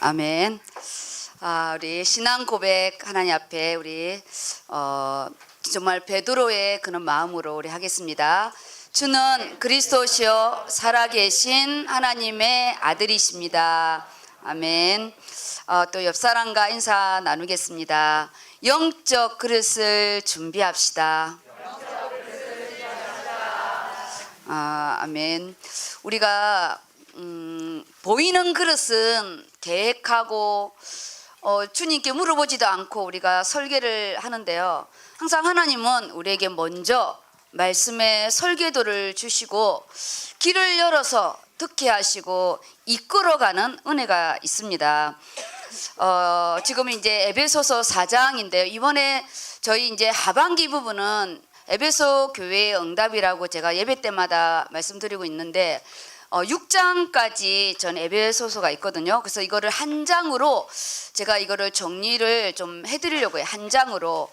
아멘. 우리 신앙 고백 하나님 앞에 우리 정말 베드로의 그런 마음으로 우리 하겠습니다. 주는 그리스도시요 살아계신 하나님의 아들이십니다. 아멘. 또 옆 사람과 인사 나누겠습니다. 영적 그릇을 준비합시다. 아멘. 우리가 보이는 그릇은 계획하고 주님께 물어보지도 않고 우리가 설계를 하는데요. 항상 하나님은 우리에게 먼저 말씀의 설계도를 주시고 길을 열어서 듣게 하시고 이끌어가는 은혜가 있습니다. 지금 이제 에베소서 4장인데요. 이번에 저희 이제 하반기 부분은 에베소 교회의 응답이라고 제가 예배 때마다 말씀드리고 있는데 6장까지 전 에베소서가 있거든요. 그래서 이거를 한 장으로 제가 이거를 정리를 좀 해드리려고 해요. 한 장으로.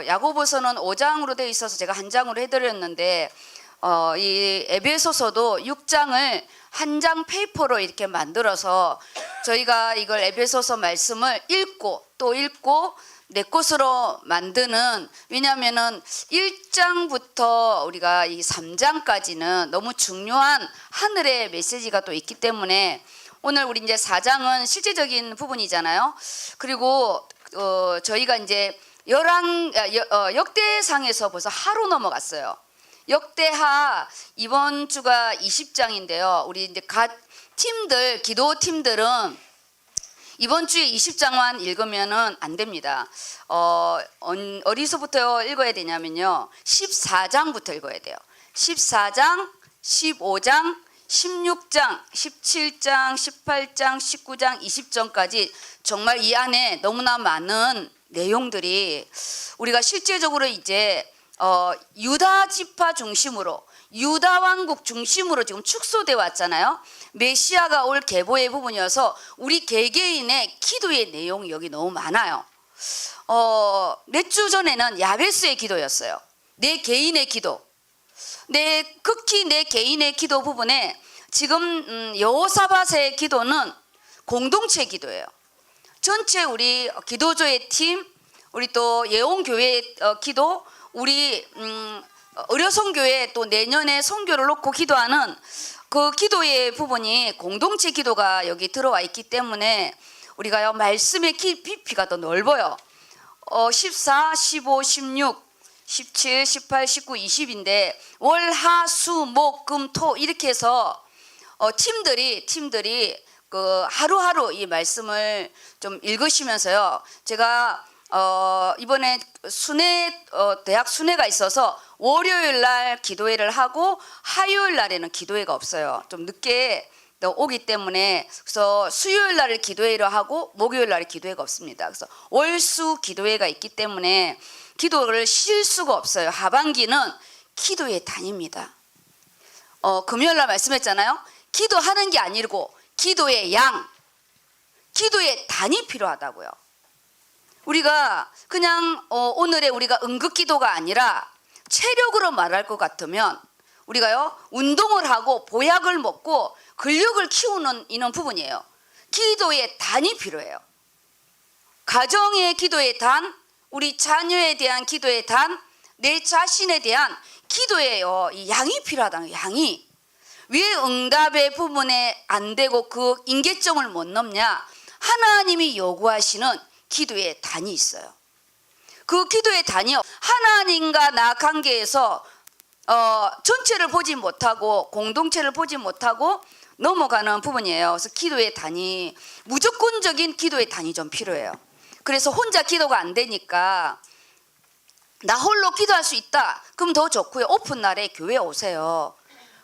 야고보서는 5장으로 되어 있어서 제가 한 장으로 해드렸는데 이 에베소서도 6장을 한 장 페이퍼로 이렇게 만들어서 저희가 이걸 에베소서 말씀을 읽고 또 읽고 내 것으로 만드는, 왜냐하면은 1장부터 우리가 이 3장까지는 너무 중요한 하늘의 메시지가 또 있기 때문에 오늘 우리 이제 4장은 실제적인 부분이잖아요. 그리고 저희가 이제 역대상에서 벌써 하루 넘어갔어요. 역대하 이번 주가 20장인데요. 우리 이제 각 팀들, 기도 팀들은 이번 주에 20장만 읽으면은 안 됩니다. 어디서부터 읽어야 되냐면요. 14장부터 읽어야 돼요. 14장, 15장, 16장, 17장, 18장, 19장, 20장까지 정말 이 안에 너무나 많은 내용들이 우리가 실제적으로 이제 유다 지파 중심으로, 유다 왕국 중심으로 지금 축소되어 왔잖아요. 메시아가 올 계보의 부분이어서 우리 개개인의 기도의 내용이 여기 너무 많아요. 몇 주 전에는 야베스의 기도였어요. 내 개인의 기도. 극히 내 개인의 기도 부분에 지금 여호사밧의 기도는 공동체 기도예요. 전체 우리 기도조의 팀, 우리 또 예원교회의 기도, 우리 의료선교회 또 내년에 선교를 놓고 기도하는 그 기도의 부분이 공동체 기도가 여기 들어와 있기 때문에 우리가 말씀의 깊이가 더 넓어요. 14, 15, 16, 17, 18, 19, 20인데 월, 하, 수, 목, 금, 토 이렇게 해서 팀들이 그 하루하루 이 말씀을 좀 읽으시면서요. 제가 이번에 대학 순회가 있어서 월요일 날 기도회를 하고 화요일 날에는 기도회가 없어요. 좀 늦게 오기 때문에 그래서 수요일 날을 기도회를 하고 목요일 날에 기도회가 없습니다. 그래서 월수 기도회가 있기 때문에 기도를 쉴 수가 없어요. 하반기는 기도회 다닙니다. 금요일 날 말씀했잖아요. 기도하는 게 아니고 기도의 양, 기도의 단이 필요하다고요. 우리가 그냥 오늘의 우리가 응급기도가 아니라 체력으로 말할 것 같으면 우리가요 운동을 하고 보약을 먹고 근력을 키우는 이런 부분이에요. 기도의 단이 필요해요. 가정의 기도의 단, 우리 자녀에 대한 기도의 단, 내 자신에 대한 기도의 이 양이 필요하다는 거예요. 양이. 왜 응답의 부분에 안 되고 그 임계점을 못 넘냐? 하나님이 요구하시는 기도의 단이 있어요. 그 기도의 단이 하나님과 나 관계에서 전체를 보지 못하고 공동체를 보지 못하고 넘어가는 부분이에요. 그래서 기도의 단이, 무조건적인 기도의 단이 좀 필요해요. 그래서 혼자 기도가 안 되니까 나 홀로 기도할 수 있다. 그럼 더 좋고요. 오픈날에 교회 오세요.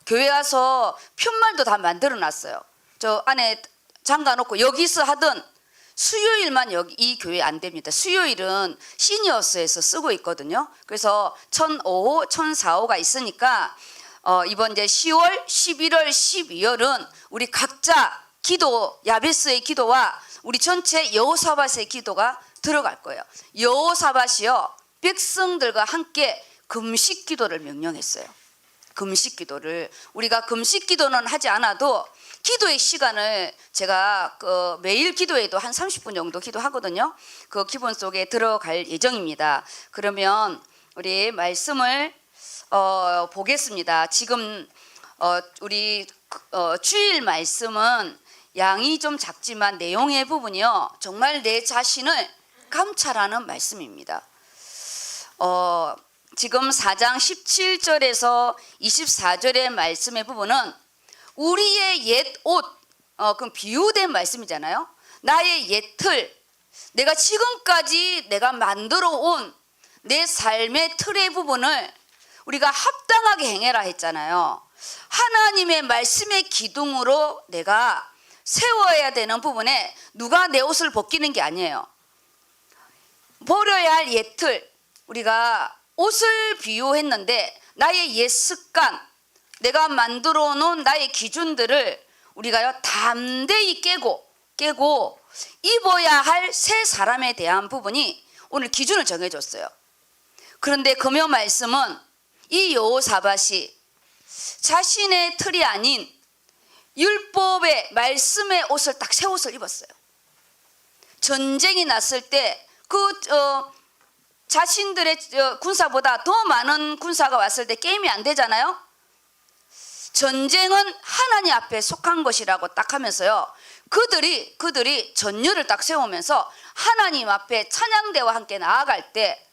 교회 와서 편말도 다 만들어 놨어요. 저 안에 잠가 놓고 여기서 하든 수요일만 여기 이 교회 안 됩니다. 수요일은 시니어스에서 쓰고 있거든요. 그래서 1005, 1045가 있으니까 이번 이제 10월, 11월, 12월은 우리 각자 기도, 야베스의 기도와 우리 전체 여호사밧의 기도가 들어갈 거예요. 여호사밧이요 백성들과 함께 금식 기도를 명령했어요. 금식 기도를 우리가 금식 기도는 하지 않아도 기도의 시간을 제가 매일 기도에도 한 30분 정도 기도하거든요. 그 기본 속에 들어갈 예정입니다. 그러면 우리 말씀을 보겠습니다. 지금 우리 주일 말씀은 양이 좀 작지만 내용의 부분이요, 정말 내 자신을 감찰하는 말씀입니다. 지금 4장 17절에서 24절의 말씀의 부분은 우리의 옛 옷, 그럼 비유된 말씀이잖아요. 나의 옛 틀, 내가 지금까지 내가 만들어 온 내 삶의 틀의 부분을 우리가 합당하게 행해라 했잖아요. 하나님의 말씀의 기둥으로 내가 세워야 되는 부분에 누가 내 옷을 벗기는 게 아니에요. 버려야 할 옛 틀, 우리가 옷을 비유했는데 나의 옛 습관, 내가 만들어 놓은 나의 기준들을 우리가요 담대히 깨고 입어야 할 새 사람에 대한 부분이 오늘 기준을 정해줬어요. 그런데 금요 말씀은 이 여호사밧이 자신의 틀이 아닌 율법의 말씀의 옷을 딱 새 옷을 입었어요. 전쟁이 났을 때 자신들의 군사보다 더 많은 군사가 왔을 때 게임이 안 되잖아요. 전쟁은 하나님 앞에 속한 것이라고 딱 하면서요, 그들이 전율을 딱 세우면서 하나님 앞에 찬양대와 함께 나아갈 때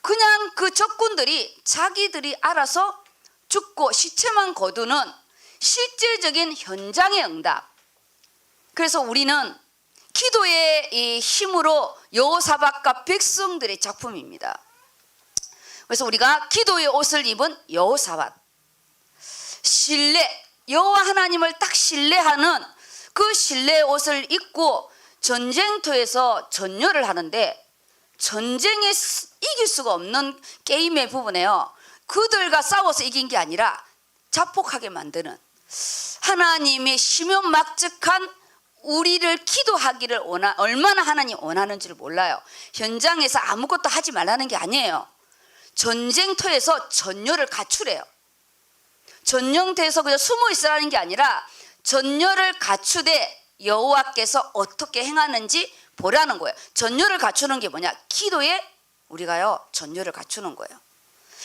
그냥 그 적군들이 자기들이 알아서 죽고 시체만 거두는 실제적인 현장의 응답. 그래서 우리는 기도의 이 힘으로 여호사밧과 백성들의 작품입니다. 그래서 우리가 기도의 옷을 입은 여호사밧, 신뢰, 여호와 하나님을 딱 신뢰하는 그 신뢰의 옷을 입고 전쟁터에서 전열을 하는데, 전쟁에 이길 수가 없는 게임의 부분에요, 그들과 싸워서 이긴 게 아니라 자폭하게 만드는, 하나님의 심연막측한 우리를 기도하기를 얼마나 하나님 원하는지를 몰라요. 현장에서 아무것도 하지 말라는 게 아니에요. 전쟁터에서 전열을 갖추래요. 전쟁터에서 그냥 숨어 있으라는 게 아니라 전열을 갖추되 여호와께서 어떻게 행하는지 보라는 거예요. 전열을 갖추는 게 뭐냐? 기도에 우리가요 전열을 갖추는 거예요.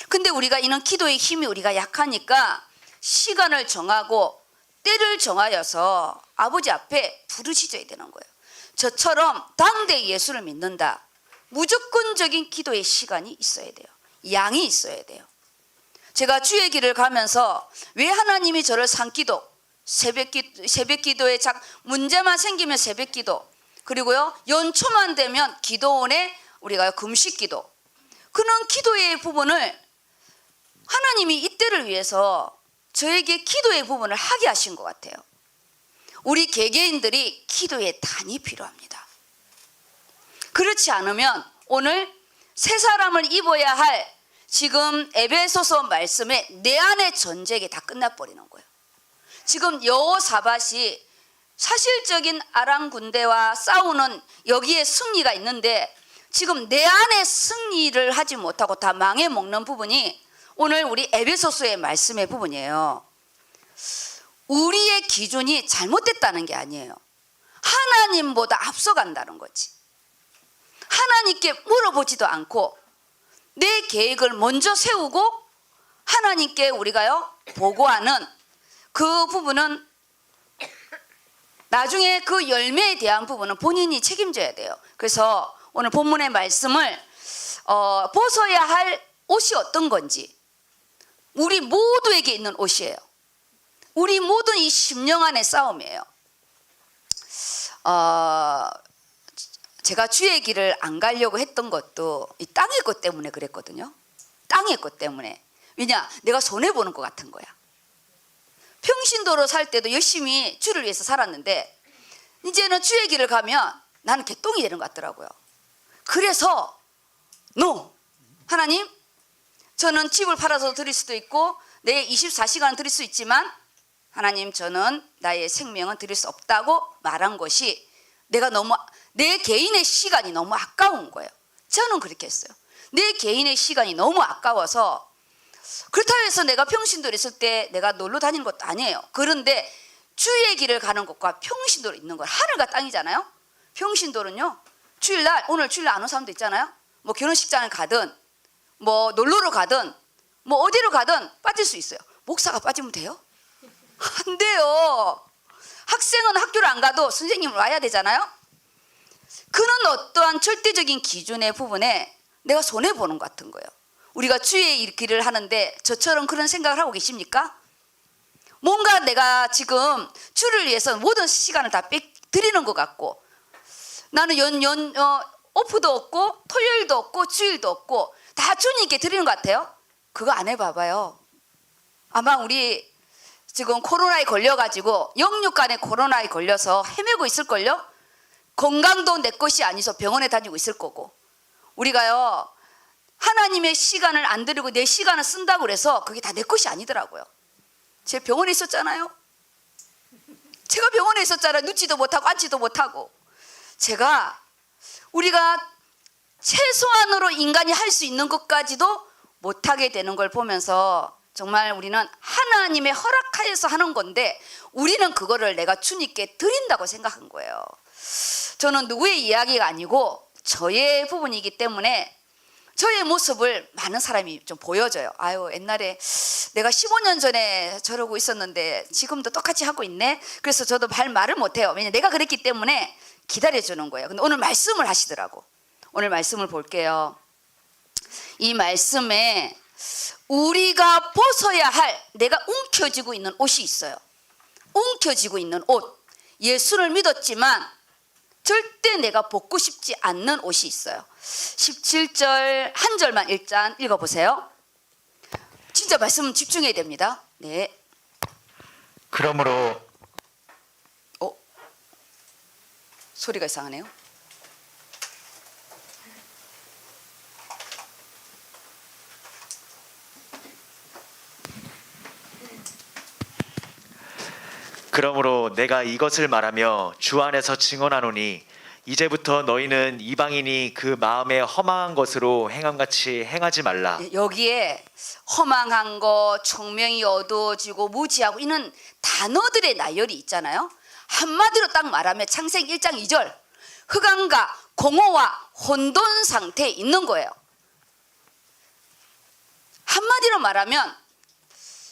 근데 우리가 이런 기도의 힘이 우리가 약하니까 시간을 정하고 때를 정하여서 아버지 앞에 부르짖어야 되는 거예요. 저처럼 당대 예수를 믿는다, 무조건적인 기도의 시간이 있어야 돼요. 양이 있어야 돼요. 제가 주의 길을 가면서 왜 하나님이 저를 산기도, 새벽기도에 문제만 생기면 새벽기도, 그리고요 연초만 되면 기도원에 우리가 금식기도, 그런 기도의 부분을 하나님이 이때를 위해서 저에게 기도의 부분을 하게 하신 것 같아요. 우리 개개인들이 기도의 단이 필요합니다. 그렇지 않으면 오늘 새 사람을 입어야 할 지금 에베소서 말씀에 내 안의 전쟁이 다 끝나버리는 거예요. 지금 여호사밧이 사실적인 아람 군대와 싸우는 여기에 승리가 있는데 지금 내 안에 승리를 하지 못하고 다 망해먹는 부분이 오늘 우리 에베소서의 말씀의 부분이에요. 우리의 기준이 잘못됐다는 게 아니에요. 하나님보다 앞서간다는 거지. 하나님께 물어보지도 않고 내 계획을 먼저 세우고 하나님께 우리가요 보고하는 그 부분은 나중에 그 열매에 대한 부분은 본인이 책임져야 돼요. 그래서 오늘 본문의 말씀을 벗어야 할 옷이 어떤 건지, 우리 모두에게 있는 옷이에요. 우리 모든 이 심령 안의 싸움이에요. 제가 주의 길을 안 가려고 했던 것도 이 땅의 것 때문에 그랬거든요. 땅의 것 때문에. 왜냐? 내가 손해보는 것 같은 거야. 평신도로 살 때도 열심히 주를 위해서 살았는데 이제는 주의 길을 가면 나는 개똥이 되는 것 같더라고요. 그래서 하나님, 저는 집을 팔아서 드릴 수도 있고 내 24시간을 드릴 수 있지만 하나님, 저는 나의 생명은 드릴 수 없다고 말한 것이 내 개인의 시간이 너무 아까운 거예요. 저는 그렇게 했어요. 내 개인의 시간이 너무 아까워서, 그렇다고 해서 내가 평신도에 있을 때 내가 놀러 다니는 것도 아니에요. 그런데 주의 길을 가는 것과 평신도로 있는 건 하늘과 땅이잖아요. 평신도는요, 주일날, 오늘 주일날 안 오는 사람도 있잖아요. 뭐 결혼식장을 가든 뭐 놀러를 가든 뭐 어디로 가든 빠질 수 있어요. 목사가 빠지면 돼요? 안 돼요. 학생은 학교를 안 가도 선생님은 와야 되잖아요. 그는 어떠한 절대적인 기준의 부분에 내가 손해보는 것 같은 거예요. 우리가 주의 길을 하는데 저처럼 그런 생각을 하고 계십니까? 뭔가 내가 지금 주를 위해서 모든 시간을 다 드리는 것 같고, 나는 오프도 없고 토요일도 없고 주일도 없고 다 주님께 드리는 것 같아요. 그거 안 해봐봐요. 아마 우리 지금 코로나에 걸려가지고 영육간에 코로나에 걸려서 헤매고 있을걸요. 건강도 내 것이 아니서 병원에 다니고 있을 거고, 우리가요 하나님의 시간을 안 드리고 내 시간을 쓴다고 그래서 그게 다 내 것이 아니더라고요. 제가 병원에 있었잖아요. 제가 병원에 있었잖아요. 눕지도 못하고 앉지도 못하고. 우리가 최소한으로 인간이 할 수 있는 것까지도 못하게 되는 걸 보면서 정말 우리는 하나님의 허락하여서 하는 건데 우리는 그거를 내가 주님께 드린다고 생각한 거예요. 저는 누구의 이야기가 아니고 저의 부분이기 때문에 저의 모습을 많은 사람이 좀 보여줘요. 아유, 옛날에 내가 15년 전에 저러고 있었는데 지금도 똑같이 하고 있네. 그래서 저도 말을 못해요. 왜냐면 내가 그랬기 때문에 기다려주는 거예요. 근데 오늘 말씀을 하시더라고. 오늘 말씀을 볼게요. 이 말씀에 우리가 벗어야 할, 내가 움켜쥐고 있는 옷이 있어요. 움켜쥐고 있는 옷. 예수를 믿었지만 절대 내가 벗고 싶지 않는 옷이 있어요. 17절 한 절만 일단 읽어보세요. 진짜 말씀 집중해야 됩니다. 네. 그러므로 소리가 이상하네요. 그러므로 내가 이것을 말하며 주 안에서 증언하노니 이제부터 너희는 이방인이 그 마음에 허망한 것으로 행함같이 행하지 말라. 여기에 허망한 거, 총명이 어두워지고 무지하고 이런 단어들의 나열이 있잖아요. 한마디로 딱 말하면 창세기 1장 2절 흑암과 공허와 혼돈 상태에 있는 거예요. 한마디로 말하면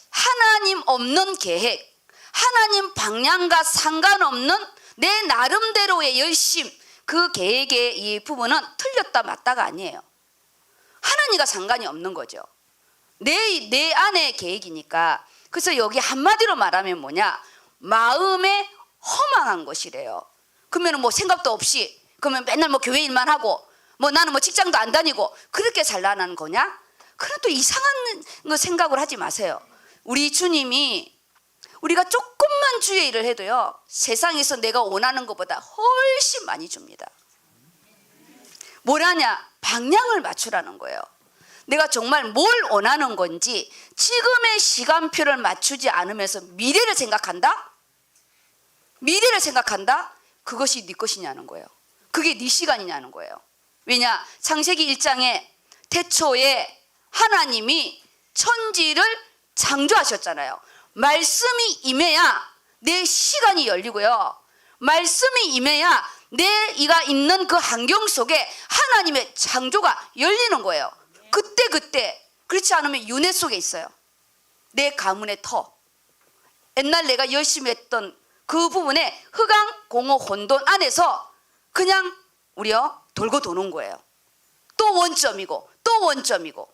하나님 없는 계획, 하나님 방향과 상관없는 내 나름대로의 열심, 그 계획의 이 부분은 틀렸다 맞다가 아니에요. 하나님과 상관이 없는 거죠. 내 안의 계획이니까. 그래서 여기 한마디로 말하면 뭐냐, 마음에 허망한 것이래요. 그러면 뭐 생각도 없이, 그러면 맨날 뭐 교회 일만 하고 뭐 나는 뭐 직장도 안 다니고 그렇게 살라는 거냐? 그런 또 이상한 거 생각을 하지 마세요. 우리 주님이 우리가 조금만 주의 일을 해도요, 세상에서 내가 원하는 것보다 훨씬 많이 줍니다. 뭐라냐? 방향을 맞추라는 거예요. 내가 정말 뭘 원하는 건지 지금의 시간표를 맞추지 않으면서 미래를 생각한다? 미래를 생각한다? 그것이 네 것이냐는 거예요. 그게 네 시간이냐는 거예요. 왜냐? 창세기 1장에 태초에 하나님이 천지를 창조하셨잖아요. 말씀이 임해야 내 시간이 열리고요. 말씀이 임해야 내가 있는 그 환경 속에 하나님의 창조가 열리는 거예요. 그때. 그렇지 않으면 윤회 속에 있어요. 내 가문의 터. 옛날 내가 열심히 했던 그 부분에 흑암, 공허, 혼돈 안에서 그냥 우리요 돌고 도는 거예요. 또 원점이고 또 원점이고.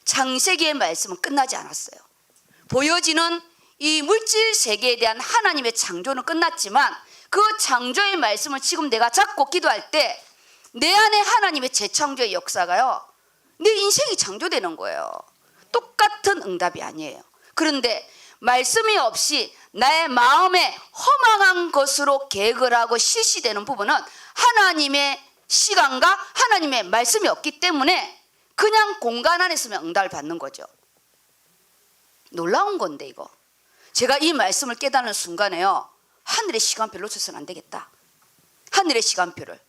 창세기의 말씀은 끝나지 않았어요. 보여지는 이 물질 세계에 대한 하나님의 창조는 끝났지만 그 창조의 말씀을 지금 내가 잡고 기도할 때 내 안에 하나님의 재창조의 역사가요, 내 인생이 창조되는 거예요. 똑같은 응답이 아니에요. 그런데 말씀이 없이 나의 마음에 허망한 것으로 계획을 하고 실시되는 부분은 하나님의 시간과 하나님의 말씀이 없기 때문에 그냥 공간 안에 있으면 응답을 받는 거죠. 놀라운 건데 이거. 제가 이 말씀을 깨닫는 순간에요, 하늘의 시간표를 놓쳐서는 안 되겠다. 하늘의 시간표를.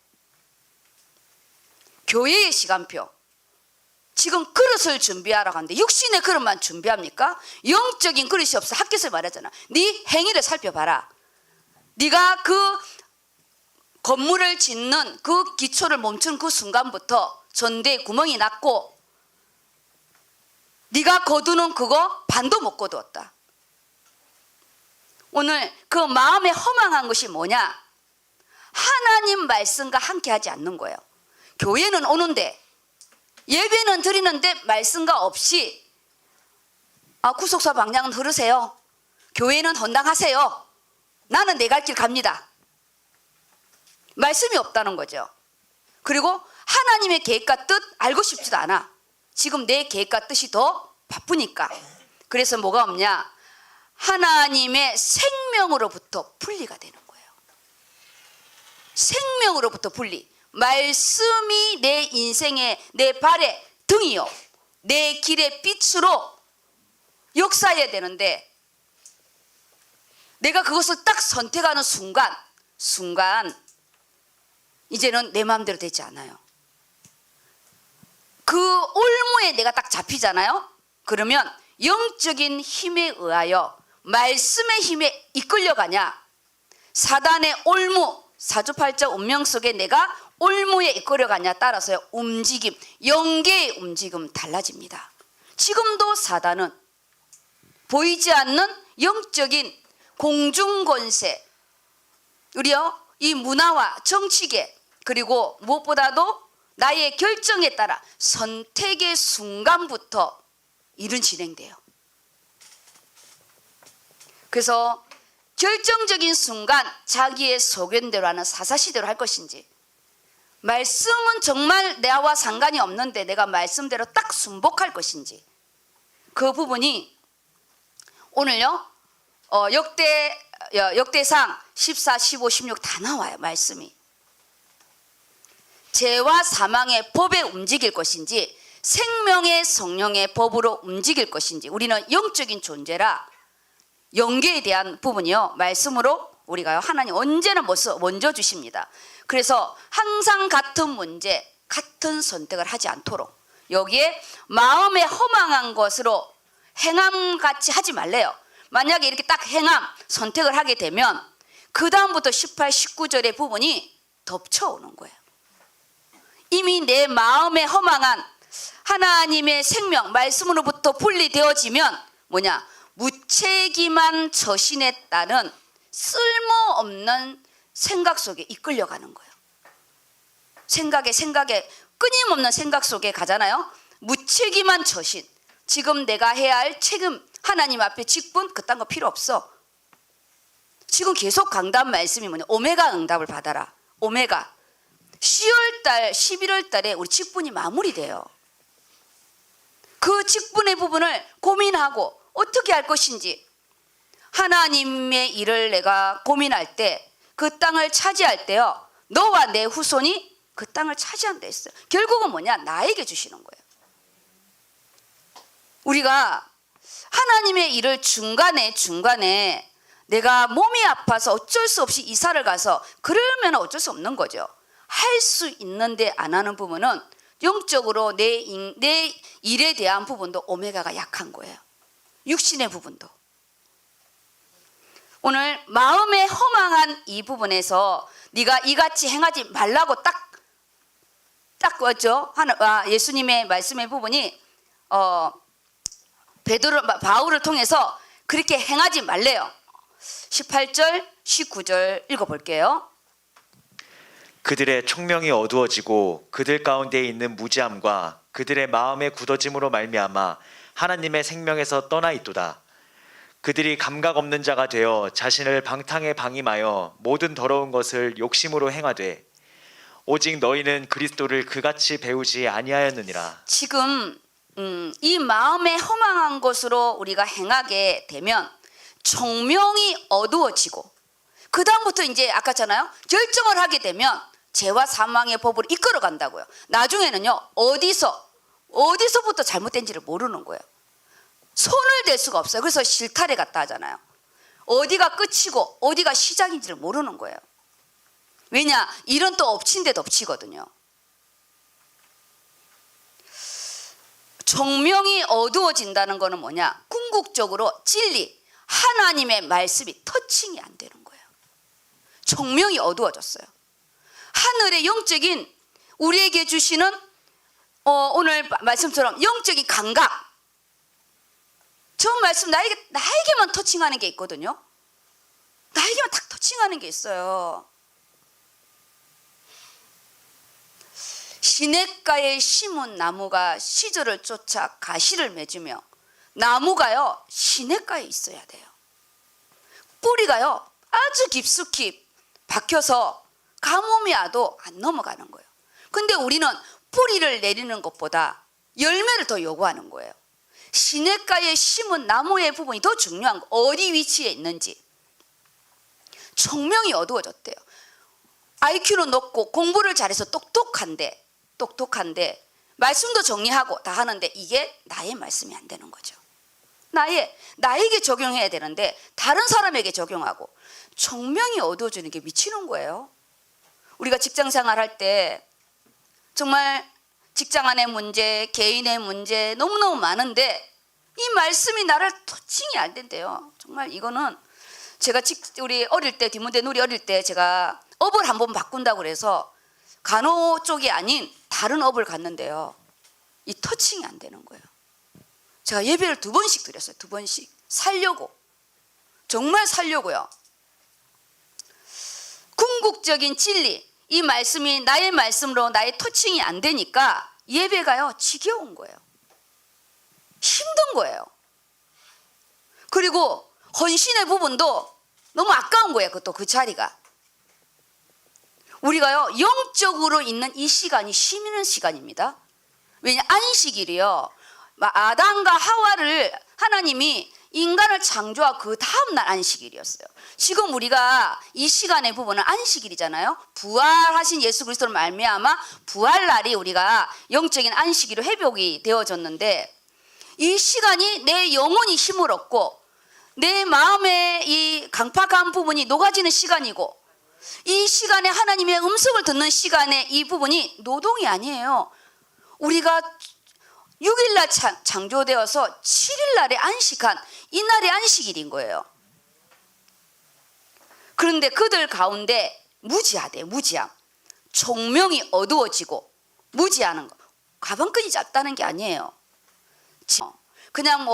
교회의 시간표. 지금 그릇을 준비하라고 하는데 육신의 그릇만 준비합니까? 영적인 그릇이 없어. 학교에서 말하잖아. 네 행위를 살펴봐라. 네가 그 건물을 짓는 그 기초를 멈춘 그 순간부터 전대에 구멍이 났고 네가 거두는 그거 반도 못 거두었다. 오늘 그 마음에 허망한 것이 뭐냐? 하나님 말씀과 함께 하지 않는 거예요. 교회는 오는데 예배는 드리는데 말씀과 없이 구속사 방향은 흐르세요. 교회는 헌당하세요. 나는 내 갈 길 갑니다. 말씀이 없다는 거죠. 그리고 하나님의 계획과 뜻 알고 싶지도 않아. 지금 내 계획과 뜻이 더 바쁘니까. 그래서 뭐가 없냐? 하나님의 생명으로부터 분리가 되는 거예요. 생명으로부터 분리. 말씀이 내 인생의 내 발의 등이요, 내 길의 빛으로 역사해야 되는데 내가 그것을 딱 선택하는 순간 이제는 내 마음대로 되지 않아요. 그 올무에 내가 딱 잡히잖아요. 그러면 영적인 힘에 의하여 말씀의 힘에 이끌려가냐, 사단의 올무, 사주팔자 운명 속에 내가 올무에 이끌려가냐 따라서 움직임, 영계의 움직임 달라집니다. 지금도 사단은 보이지 않는 영적인 공중권세, 우리요 이 문화와 정치계, 그리고 무엇보다도 나의 결정에 따라 선택의 순간부터 일은 진행돼요. 그래서 결정적인 순간 자기의 소견대로 하는 사사시대로 할 것인지, 말씀은 정말 나와 상관이 없는데 내가 말씀대로 딱 순복할 것인지, 그 부분이 오늘요 역대상 14, 15, 16 다 나와요. 말씀이 죄와 사망의 법에 움직일 것인지 생명의 성령의 법으로 움직일 것인지, 우리는 영적인 존재라 영계에 대한 부분이요 말씀으로 우리가 하나님 언제나 먼저 주십니다. 그래서 항상 같은 문제, 같은 선택을 하지 않도록 여기에 마음에 허망한 것으로 행함같이 하지 말래요. 만약에 이렇게 딱 행함, 선택을 하게 되면 그 다음부터 18, 19절의 부분이 덮쳐오는 거예요. 이미 내 마음에 허망한 하나님의 생명, 말씀으로부터 분리되어지면 뭐냐? 무책임한 처신에 따른 쓸모없는 생각 속에 이끌려가는 거예요. 생각에 끊임없는 생각 속에 가잖아요. 무책임한 처신. 지금 내가 해야 할 책임, 하나님 앞에 직분, 그딴 거 필요 없어. 지금 계속 강단 말씀이 뭐냐? 오메가 응답을 받아라. 오메가. 10월달, 11월달에 우리 직분이 마무리돼요. 그 직분의 부분을 고민하고 어떻게 할 것인지, 하나님의 일을 내가 고민할 때 그 땅을 차지할 때요, 너와 내 후손이 그 땅을 차지한다 했어요. 결국은 뭐냐? 나에게 주시는 거예요. 우리가 하나님의 일을 중간에 내가 몸이 아파서 어쩔 수 없이 이사를 가서 그러면 어쩔 수 없는 거죠. 할 수 있는데 안 하는 부분은 영적으로 내 일에 대한 부분도 오메가가 약한 거예요. 육신의 부분도. 오늘 마음에 허망한 이 부분에서 네가 이같이 행하지 말라고 딱 그죠? 예수님의 말씀의 부분이 바울을 통해서 그렇게 행하지 말래요. 18절, 19절 읽어볼게요. 그들의 총명이 어두워지고 그들 가운데 있는 무지함과 그들의 마음의 굳어짐으로 말미암아 하나님의 생명에서 떠나 있도다. 그들이 감각 없는 자가 되어 자신을 방탕에 방임하여 모든 더러운 것을 욕심으로 행하되 오직 너희는 그리스도를 그같이 배우지 아니하였느니라. 지금 이 마음에 허망한 것으로 우리가 행하게 되면 총명이 어두워지고, 그 다음부터 이제 아까잖아요, 결정을 하게 되면 죄와 사망의 법으로 이끌어 간다고요. 나중에는요 어디서부터 잘못된지를 모르는 거예요. 손을 댈 수가 없어요. 그래서 실타래 같다 하잖아요. 어디가 끝이고 어디가 시작인지를 모르는 거예요. 왜냐? 일은 또 엎친 데 덮치거든요. 총명이 어두워진다는 것은 뭐냐? 궁극적으로 진리, 하나님의 말씀이 터칭이 안 되는 거예요. 총명이 어두워졌어요. 하늘의 영적인 우리에게 주시는 오늘 말씀처럼 영적인 감각, 저 말씀 나에게만 터칭하는 게 있거든요. 나에게만 딱 터칭하는 게 있어요. 시냇가에 심은 나무가 시절을 쫓아 가시를 맺으며, 나무가요 시냇가에 있어야 돼요. 뿌리가요 아주 깊숙이 박혀서 가뭄이 와도 안 넘어가는 거예요. 근데 우리는 뿌리를 내리는 것보다 열매를 더 요구하는 거예요. 시냇가에 심은 나무의 부분이 더 중요한 거, 어디 위치에 있는지. 총명이 어두워졌대요. IQ는 높고 공부를 잘해서 똑똑한데 말씀도 정리하고 다 하는데 이게 나의 말씀이 안 되는 거죠. 나에게 적용해야 되는데 다른 사람에게 적용하고, 총명이 어두워지는 게 미치는 거예요. 우리가 직장 생활할 때 정말 직장 안의 문제, 개인의 문제 너무너무 많은데 이 말씀이 나를 터칭이 안 된대요. 정말 이거는 제가 우리 어릴 때, 디모데 누리 어릴 때 제가 업을 한번 바꾼다고 그래서 간호 쪽이 아닌 다른 업을 갔는데요. 이 터칭이 안 되는 거예요. 제가 예배를 2번씩 드렸어요. 2번씩. 살려고. 정말 살려고요. 궁극적인 진리, 이 말씀이 나의 말씀으로 나의 터칭이 안 되니까 예배가요 지겨운 거예요. 힘든 거예요. 그리고 헌신의 부분도 너무 아까운 거예요. 그것도 그 자리가. 우리가요 영적으로 있는 이 시간이 쉬는 시간입니다. 왜냐, 안식일이요, 아담과 하와를 하나님이 인간을 창조하고 그 다음날 안식일이었어요. 지금 우리가 이 시간의 부분은 안식일이잖아요. 부활하신 예수 그리스도로 말미암아 부활날이 우리가 영적인 안식일로 회복이 되어졌는데, 이 시간이 내 영혼이 힘을 얻고 내 마음의 이 강팍한 부분이 녹아지는 시간이고, 이 시간에 하나님의 음성을 듣는 시간에 이 부분이 노동이 아니에요. 우리가 6일날 창조되어서 7일날에 안식한 이날이 안식일인 거예요. 그런데 그들 가운데 무지하대, 무지함. 총명이 어두워지고 무지하는 거. 가방끈이 짧다는 게 아니에요. 그냥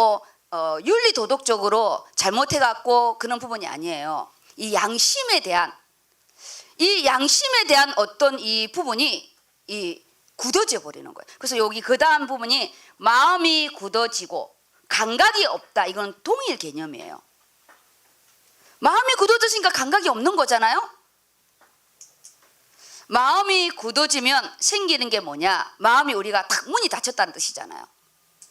윤리 도덕적으로 잘못해갖고 그런 부분이 아니에요. 이 양심에 대한 어떤 이 부분이 굳어져 버리는 거예요. 그래서 여기 그 다음 부분이 마음이 굳어지고 감각이 없다. 이건 동일 개념이에요. 마음이 굳어졌으니까 감각이 없는 거잖아요. 마음이 굳어지면 생기는 게 뭐냐? 마음이 우리가 탁 문이 닫혔다는 뜻이잖아요.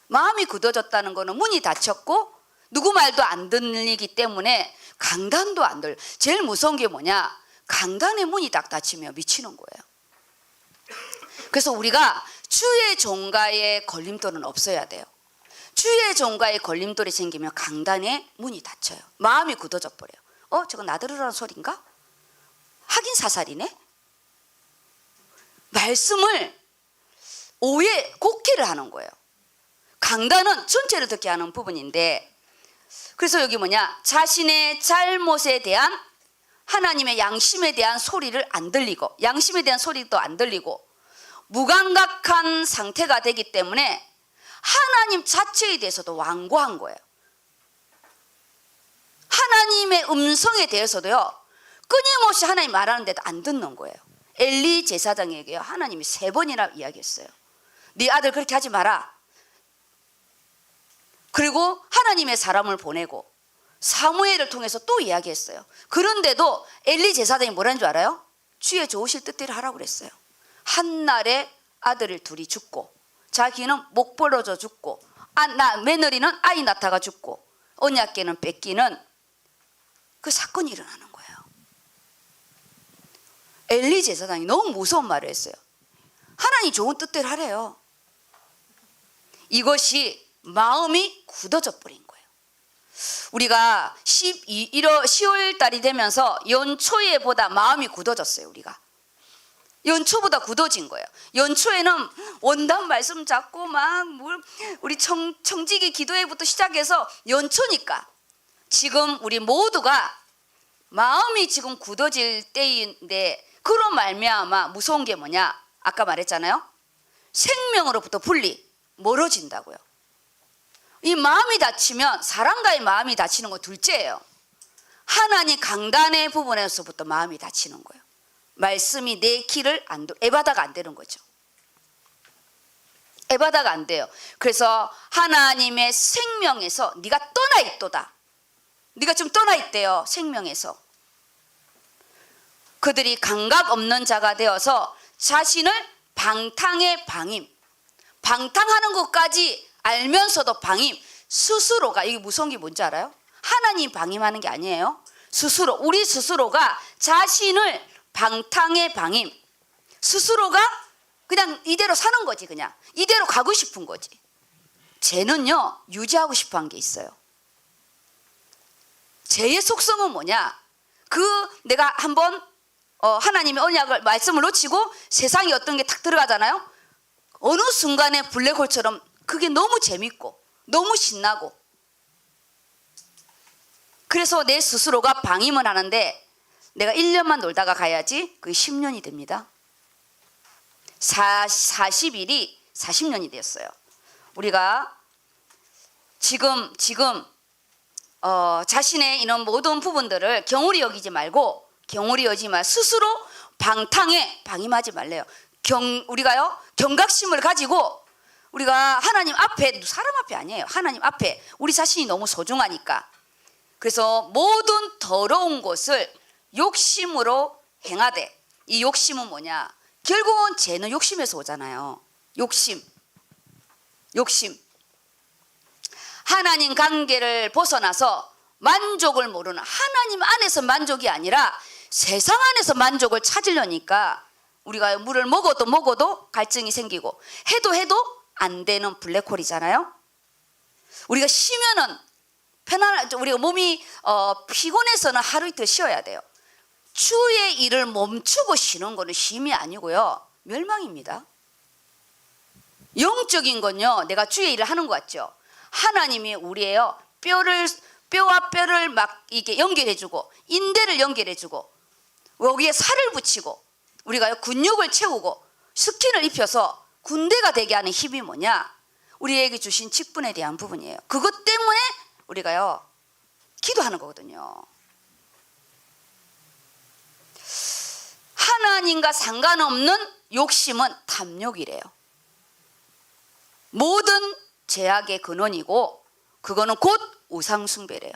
마음이 굳어졌다는 거는 문이 닫혔고 누구 말도 안 들리기 때문에 강단도 안 들려. 제일 무서운 게 뭐냐? 강단의 문이 딱 닫히면 미치는 거예요. 그래서 우리가 주의 종가에 걸림돌은 없어야 돼요. 주의 종가에 걸림돌이 생기면 강단의 문이 닫혀요. 마음이 굳어져 버려요. 저거 나들으라는 소린가? 하긴 사살이네. 말씀을 곡해를 하는 거예요. 강단은 전체를 듣게 하는 부분인데, 그래서 여기 뭐냐, 자신의 잘못에 대한 하나님의 양심에 대한 소리를 안 들리고, 양심에 대한 소리도 안 들리고 무감각한 상태가 되기 때문에 하나님 자체에 대해서도 완고한 거예요. 하나님의 음성에 대해서도요 끊임없이 하나님 말하는데도 안 듣는 거예요. 엘리 제사장에게요 하나님이 3번이나 이야기했어요. 네 아들 그렇게 하지 마라. 그리고 하나님의 사람을 보내고 사무엘을 통해서 또 이야기했어요. 그런데도 엘리 제사장이 뭐라는 줄 알아요? 주의 좋으실 뜻대로 하라고 그랬어요. 한날에 아들을 둘이 죽고, 자기는 목 벌어져 죽고, 며느리는 아이 낳다가 죽고, 언약궤는 뺏기는 그 사건이 일어나는 거예요. 엘리 제사장이 너무 무서운 말을 했어요. 하나님 좋은 뜻대로 하래요. 이것이 마음이 굳어져 버린 거예요. 우리가 10월 달이 되면서 연초에 보다 마음이 굳어졌어요. 우리가 연초보다 굳어진 거예요. 연초에는 원단 말씀 잡고 막 우리 청지기 기도회부터 시작해서 연초니까 지금 우리 모두가 마음이 지금 굳어질 때인데 그로 말미암아 무서운 게 뭐냐? 아까 말했잖아요. 생명으로부터 분리, 멀어진다고요. 이 마음이 닫히면 사람과의 마음이 닫히는 거 둘째예요. 하나님 강단의 부분에서부터 마음이 닫히는 거예요. 말씀이 내 길을 에바다가 안 되는 거죠. 에바다가 안 돼요. 그래서 하나님의 생명에서 네가 떠나 있도다. 네가 지금 떠나 있대요. 생명에서. 그들이 감각 없는 자가 되어서 자신을 방탕의 방임, 방탕하는 것까지 알면서도 방임, 스스로가, 이게 무서운 게 뭔지 알아요? 하나님 방임하는 게 아니에요. 스스로, 우리 스스로가 자신을 방탕의 방임, 스스로가 그냥 이대로 사는 거지. 그냥 이대로 가고 싶은 거지. 쟤는요 유지하고 싶어 한 게 있어요. 쟤의 속성은 뭐냐? 내가 한번 하나님의 언약을 말씀을 놓치고 세상에 어떤 게 탁 들어가잖아요. 어느 순간에 블랙홀처럼 그게 너무 재밌고 너무 신나고, 그래서 내 스스로가 방임을 하는데 내가 1년만 놀다가 가야지 그게 10년이 됩니다. 40일이 40년이 되었어요. 우리가 지금 자신의 이런 모든 부분들을 경홀히 여기지 말고, 경홀히 여기지 말 스스로 방탕에 방임하지 말래요. 우리가요 경각심을 가지고 우리가 하나님 앞에, 사람 앞에 아니에요. 하나님 앞에 우리 자신이 너무 소중하니까. 그래서 모든 더러운 것을 욕심으로 행하되, 이 욕심은 뭐냐? 결국은 죄는 욕심에서 오잖아요. 욕심. 하나님 관계를 벗어나서 만족을 모르는, 하나님 안에서 만족이 아니라 세상 안에서 만족을 찾으려니까 우리가 물을 먹어도 갈증이 생기고 해도 안 되는 블랙홀이잖아요. 우리가 쉬면은 우리가 몸이 피곤해서는 하루 이틀 쉬어야 돼요. 주의 일을 멈추고 쉬는 거는 쉼이 아니고요, 멸망입니다. 영적인 건요, 내가 주의 일을 하는 것 같죠. 하나님이 우리예요, 뼈와 뼈를 막 이게 연결해주고, 인대를 연결해주고, 여기에 살을 붙이고, 우리가 근육을 채우고 스킨을 입혀서 군대가 되게 하는 힘이 뭐냐? 우리에게 주신 직분에 대한 부분이에요. 그것 때문에 우리가요 기도하는 거거든요. 하나님과 상관없는 욕심은 탐욕이래요. 모든 죄악의 근원이고 그거는 곧 우상숭배래요.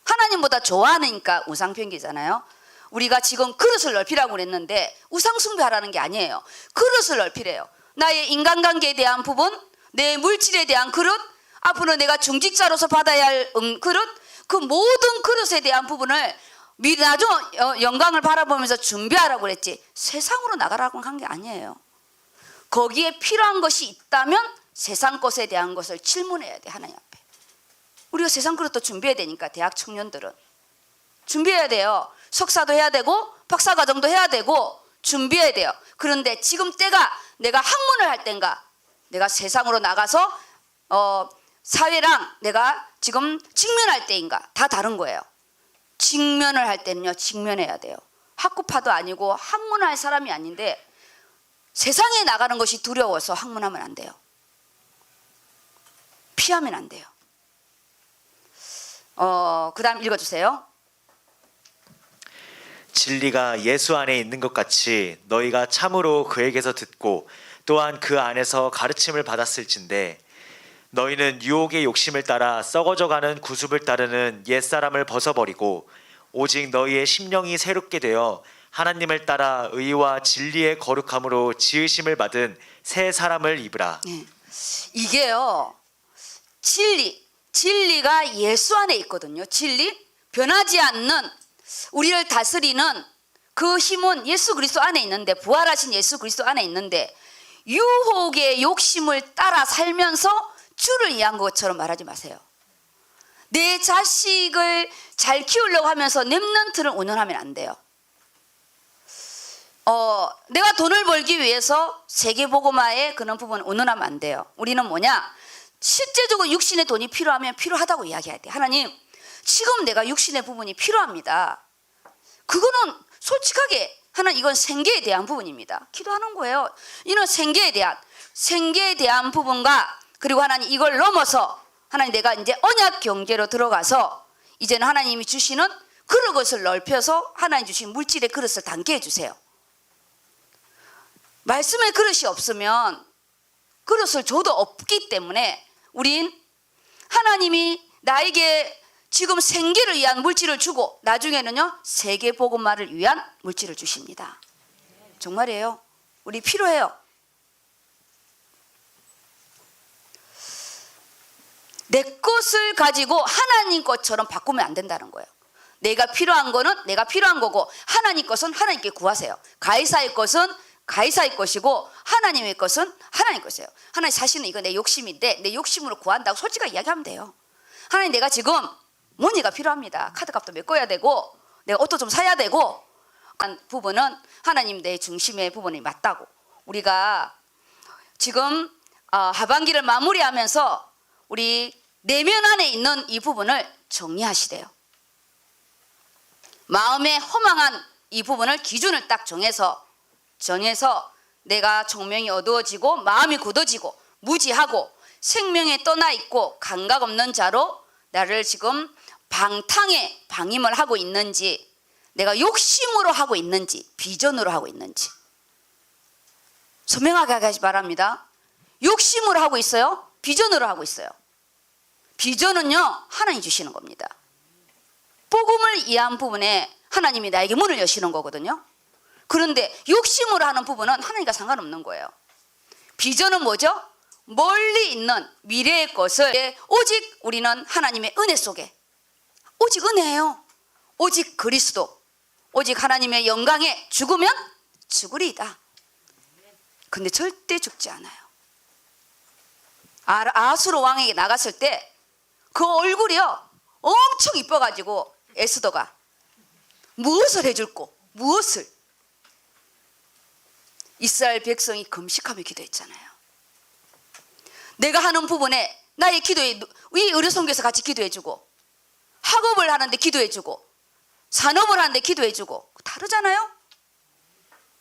하나님보다 좋아하니까 우상평기잖아요. 우리가 지금 그릇을 넓히라고 그랬는데 우상숭배하라는 게 아니에요. 그릇을 넓히래요. 나의 인간관계에 대한 부분, 내 물질에 대한 그릇, 앞으로 내가 중직자로서 받아야 할 그릇, 그 모든 그릇에 대한 부분을 미리 나중 영광을 바라보면서 준비하라고 그랬지, 세상으로 나가라고 한 게 아니에요. 거기에 필요한 것이 있다면 세상 것에 대한 것을 질문해야 돼, 하나님 앞에. 우리가 세상 그릇도 준비해야 되니까. 대학 청년들은 준비해야 돼요. 석사도 해야 되고 박사과정도 해야 되고 준비해야 돼요. 그런데 지금 때가 내가 학문을 할 때인가, 내가 세상으로 나가서 사회랑 내가 지금 직면할 때인가, 다 다른 거예요. 직면을 할 때는요 직면해야 돼요. 학구파도 아니고 학문할 사람이 아닌데 세상에 나가는 것이 두려워서 학문하면 안 돼요. 피하면 안 돼요. 그 다음 읽어주세요. 진리가 예수 안에 있는 것 같이 너희가 참으로 그에게서 듣고 또한 그 안에서 가르침을 받았을진데, 너희는 유혹의 욕심을 따라 썩어져가는 구습을 따르는 옛사람을 벗어버리고 오직 너희의 심령이 새롭게 되어 하나님을 따라 의와 진리의 거룩함으로 지으심을 받은 새 사람을 입으라. 네. 이게요, 진리가 예수 안에 있거든요. 진리, 변하지 않는 우리를 다스리는 그 힘은 예수 그리스도 안에 있는데, 부활하신 예수 그리스도 안에 있는데, 유혹의 욕심을 따라 살면서 주를 위한 것처럼 말하지 마세요. 내 자식을 잘 키우려고 하면서 랩런트를 운운하면 안 돼요. 내가 돈을 벌기 위해서 세계복음화의 그런 부분을 운운하면 안 돼요. 우리는 뭐냐? 실제적으로 육신의 돈이 필요하면 필요하다고 이야기해야 돼. 하나님, 지금 내가 육신의 부분이 필요합니다. 그거는 솔직하게 하나님, 이건 생계에 대한 부분입니다. 기도하는 거예요. 이는 생계에 대한 부분과, 그리고 하나님 이걸 넘어서 하나님, 내가 이제 언약 경제로 들어가서 이제는 하나님이 주시는 그릇을 넓혀서 하나님 주신 물질의 그릇을 담게 해주세요. 말씀의 그릇이 없으면 그릇을 줘도 없기 때문에 우린 하나님이 나에게 지금 생계를 위한 물질을 주고 나중에는요 세계복음화를 위한 물질을 주십니다. 정말이에요. 우리 필요해요. 내 것을 가지고 하나님 것처럼 바꾸면 안 된다는 거예요. 내가 필요한 거는 내가 필요한 거고, 하나님 것은 하나님께 구하세요. 가이사의 것은 가이사의 것이고 하나님의 것은 하나님 것이에요. 하나님, 사실은 이거 내 욕심인데 내 욕심으로 구한다고 솔직하게 이야기하면 돼요. 하나님, 내가 지금 머니가 필요합니다. 카드값도 메꿔야 되고 내가 옷도 좀 사야 되고 한 부분은 하나님 내 중심의 부분이 맞다고. 우리가 지금 하반기를 마무리하면서 우리 내면 안에 있는 이 부분을 정리하시대요. 마음에 허망한 이 부분을 기준을 딱 정해서 내가 총명이 어두워지고 마음이 굳어지고 무지하고 생명에 떠나 있고 감각 없는 자로 나를 지금 방탕에 방임을 하고 있는지, 내가 욕심으로 하고 있는지 비전으로 하고 있는지 선명하게 하기 바랍니다. 욕심으로 하고 있어요? 비전으로 하고 있어요? 비전은요 하나님 주시는 겁니다. 복음을 이해한 부분에 하나님이 나에게 문을 여시는 거거든요. 그런데 욕심으로 하는 부분은 하나님과 상관없는 거예요. 비전은 뭐죠? 멀리 있는 미래의 것을 오직 우리는 하나님의 은혜 속에, 오직 은혜예요. 오직 그리스도, 오직 하나님의 영광에 죽으면 죽으리이다. 근데 절대 죽지 않아요. 아수르 왕에게 나갔을 때 그 얼굴이요 엄청 이뻐가지고 에스더가 무엇을 해줄꼬, 무엇을. 이스라엘 백성이 금식하며 기도했잖아요. 내가 하는 부분에 나의 기도에, 이 의료선교에서 같이 기도해주고, 학업을 하는데 기도해주고, 산업을 하는데 기도해주고, 다르잖아요.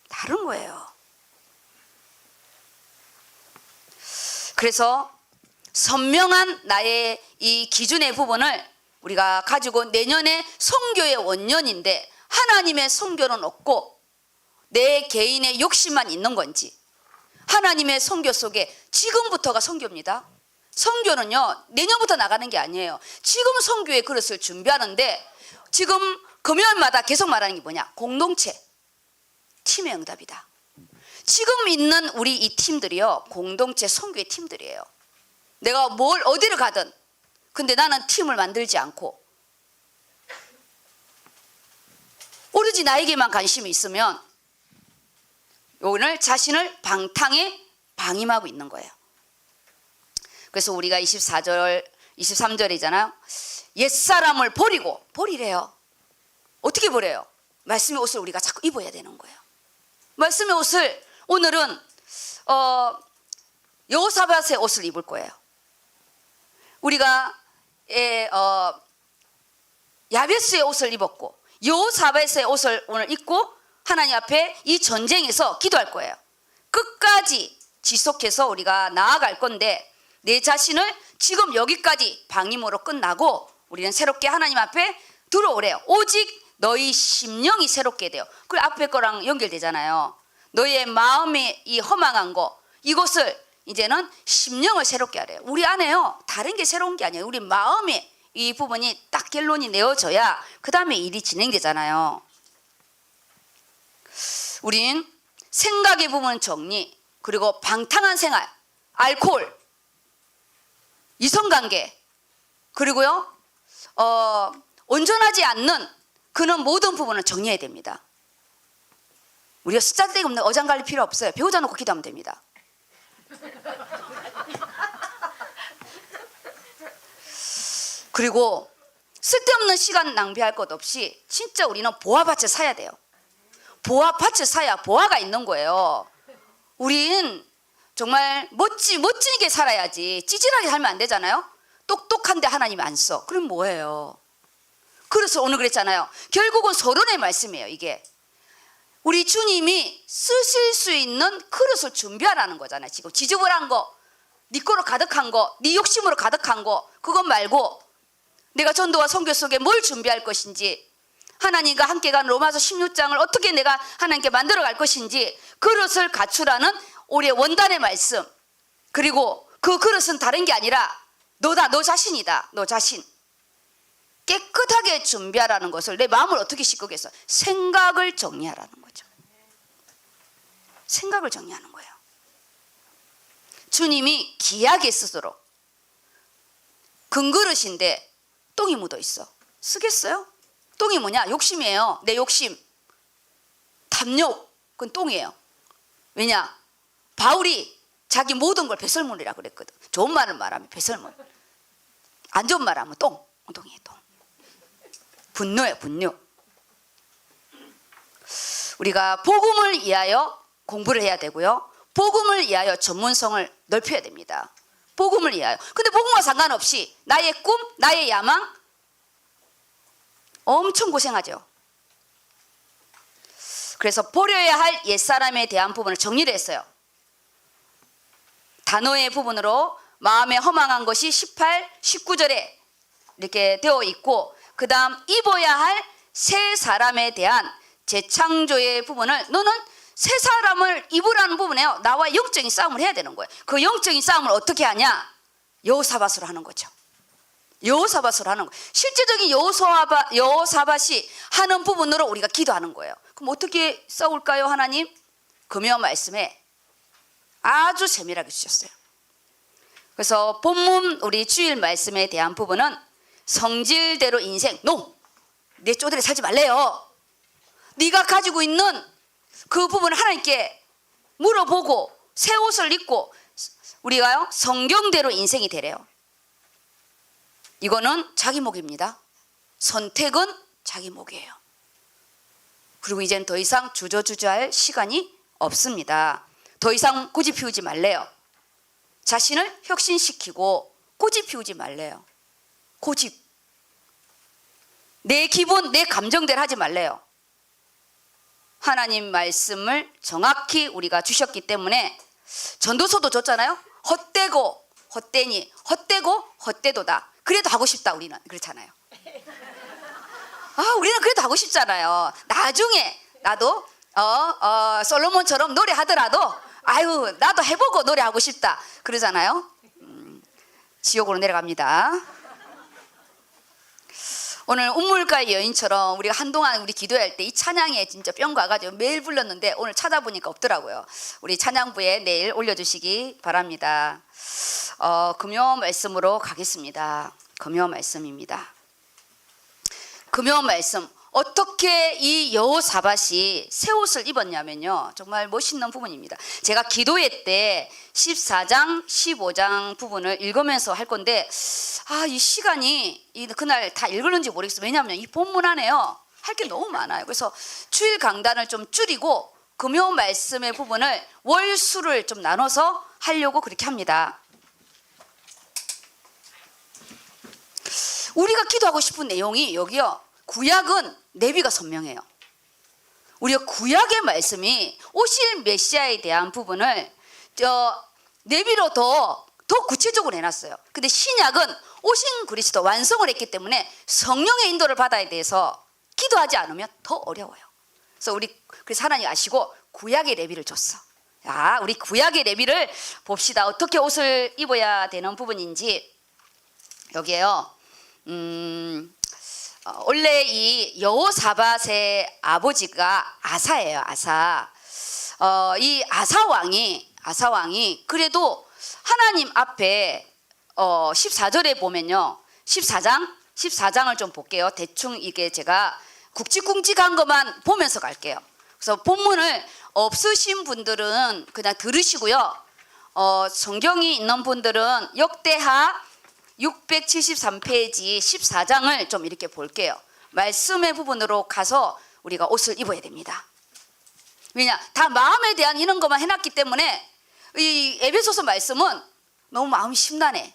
다른 거예요. 그래서 선명한 나의 이 기준의 부분을 우리가 가지고 내년에 선교의 원년인데 하나님의 선교는 없고 내 개인의 욕심만 있는 건지, 하나님의 선교 속에 지금부터가 선교입니다. 선교는요 내년부터 나가는 게 아니에요. 지금 선교의 그릇을 준비하는데, 지금 금요일마다 계속 말하는 게 뭐냐? 공동체, 팀의 응답이다. 지금 있는 우리 이 팀들이요 공동체 선교의 팀들이에요. 내가 어디를 가든 근데 나는 팀을 만들지 않고 오로지 나에게만 관심이 있으면 오늘 자신을 방탕에 방임하고 있는 거예요. 그래서 우리가 23절이잖아요. 옛사람을 버리래요. 어떻게 버려요? 말씀의 옷을 우리가 자꾸 입어야 되는 거예요. 말씀의 옷을 오늘은 여호사밧의 옷을 입을 거예요. 우리가 야베스의 옷을 입었고 여호사밧의 옷을 오늘 입고 하나님 앞에 이 전쟁에서 기도할 거예요. 끝까지 지속해서 우리가 나아갈 건데, 내 자신을 지금 여기까지 방임으로 끝나고 우리는 새롭게 하나님 앞에 들어오래요. 오직 너희 심령이 새롭게 돼요. 그 앞에 거랑 연결되잖아요. 너희의 마음이 이 허망한 거, 이것을 이제는 심령을 새롭게 하래요. 우리 안에요 다른 게 새로운 게 아니에요. 우리 마음에 이 부분이 딱 결론이 내어져야 그 다음에 일이 진행되잖아요. 우린 생각의 부분 정리, 그리고 방탕한 생활, 알코올, 이성관계, 그리고요 온전하지 않는 그런 모든 부분을 정리해야 됩니다. 우리가 쓰잘데기 없는 어장관리 필요 없어요. 배우자 놓고 기도하면 됩니다. 그리고 쓸데없는 시간 낭비할 것 없이 진짜 우리는 보화밭을 사야 돼요. 밭을 사야 보화가 있는 거예요. 우린 정말 멋지게 살아야지 찌질하게 살면 안 되잖아요. 똑똑한데 하나님이 안 써. 그럼 뭐예요? 그래서 오늘 그랬잖아요. 결국은 서론의 말씀이에요. 이게 우리 주님이 쓰실 수 있는 그릇을 준비하라는 거잖아요. 지금 지저분한 거, 네 거로 가득한 거, 네 욕심으로 가득한 거, 그것 말고 내가 전도와 선교 속에 뭘 준비할 것인지, 하나님과 함께 간 로마서 16장을 어떻게 내가 하나님께 만들어 갈 것인지 그릇을 갖추라는 우리의 원단의 말씀. 그리고 그 그릇은 다른 게 아니라 너다, 너 자신이다. 너 자신. 깨끗하게 준비하라는 것을, 내 마음을 어떻게 씻고겠어? 생각을 정리하라는 거죠. 생각을 정리하는 거예요. 주님이 귀하게 쓰도록, 금그릇인데 똥이 묻어 있어. 쓰겠어요? 똥이 뭐냐? 욕심이에요. 내 욕심. 탐욕. 그건 똥이에요. 왜냐? 바울이 자기 모든 걸 배설물이라 그랬거든. 좋은 말을 말하면 배설물, 안 좋은 말 하면 똥이에요. 똥. 분노예요. 분노. 우리가 복음을 위하여 공부를 해야 되고요, 복음을 위하여 전문성을 넓혀야 됩니다. 복음을 위하여. 근데 복음과 상관없이 나의 꿈, 나의 야망 엄청 고생하죠. 그래서 버려야 할 옛사람에 대한 부분을 정리를 했어요. 단어의 부분으로 마음에 허망한 것이 18, 19절에 이렇게 되어 있고, 그 다음 입어야 할 새 사람에 대한 재창조의 부분을, 너는 새 사람을 입으라는 부분에요. 나와 영적인 싸움을 해야 되는 거예요. 그 영적인 싸움을 어떻게 하냐? 여호사밧으로 하는 거죠. 여호사밧으로 하는 거예요. 실제적인 여호사밧이 하는 부분으로 우리가 기도하는 거예요. 그럼 어떻게 싸울까요? 하나님 금요 말씀에 아주 세밀하게 주셨어요. 그래서 본문 우리 주일 말씀에 대한 부분은 성질대로 인생, 내 쪼들에 살지 말래요. 네가 가지고 있는 그 부분을 하나님께 물어보고 새 옷을 입고 우리가요 성경대로 인생이 되래요. 이거는 자기 목입니다. 선택은 자기 목이에요. 그리고 이젠 더 이상 주저주저할 시간이 없습니다. 더 이상 고집 피우지 말래요. 자신을 혁신시키고 고집 피우지 말래요. 고집. 내 기분, 내 감정대로 하지 말래요. 하나님 말씀을 정확히 우리가 주셨기 때문에, 전도서도 줬잖아요. 헛되고 헛되니 헛되고 헛되도다. 그래도 하고 싶다. 우리는 그렇잖아요. 우리는 그래도 하고 싶잖아요. 나중에 나도 솔로몬처럼 노래하더라도 나도 해보고 노래하고 싶다 그러잖아요. 지옥으로 내려갑니다. 오늘 운물가의 여인처럼 우리가 한동안 우리 기도할 때 이 찬양에 진짜 뿅 가가지고 매일 불렀는데 오늘 찾아보니까 없더라고요. 우리 찬양부에 내일 올려주시기 바랍니다. 금요 말씀으로 가겠습니다. 금요 말씀입니다. 금요 말씀, 어떻게 이 여호사밧이 새 옷을 입었냐면요, 정말 멋있는 부분입니다. 제가 기도회 때 14장 15장 부분을 읽으면서 할 건데 이 시간이 그날 다 읽었는지 모르겠어요. 왜냐하면 이 본문 안에요 할 게 너무 많아요. 그래서 주일 강단을 좀 줄이고 금요 말씀의 부분을 월수를 좀 나눠서 하려고 그렇게 합니다. 우리가 기도하고 싶은 내용이 여기요, 구약은 내비가 선명해요. 우리가 구약의 말씀이 오실 메시아에 대한 부분을 내비로 더 구체적으로 해놨어요. 근데 신약은 오신 그리스도 완성을 했기 때문에 성령의 인도를 받아야 돼서 기도하지 않으면 더 어려워요. 그래서 하나님 아시고 구약의 내비를 줬어. 우리 구약의 내비를 봅시다. 어떻게 옷을 입어야 되는 부분인지. 여기에요. 원래 이 여호사밧의 아버지가 아사예요. 아사. 이 아사 왕이 그래도 하나님 앞에 14절에 보면요, 14장을 좀 볼게요. 대충 이게 제가 굵직굵직한 것만 보면서 갈게요. 그래서 본문을 없으신 분들은 그냥 들으시고요. 성경이 있는 분들은 역대하 673페이지 14장을 좀 이렇게 볼게요. 말씀의 부분으로 가서 우리가 옷을 입어야 됩니다. 왜냐? 다 마음에 대한 이런 것만 해놨기 때문에 이 에베소서 말씀은 너무 마음이 심란해.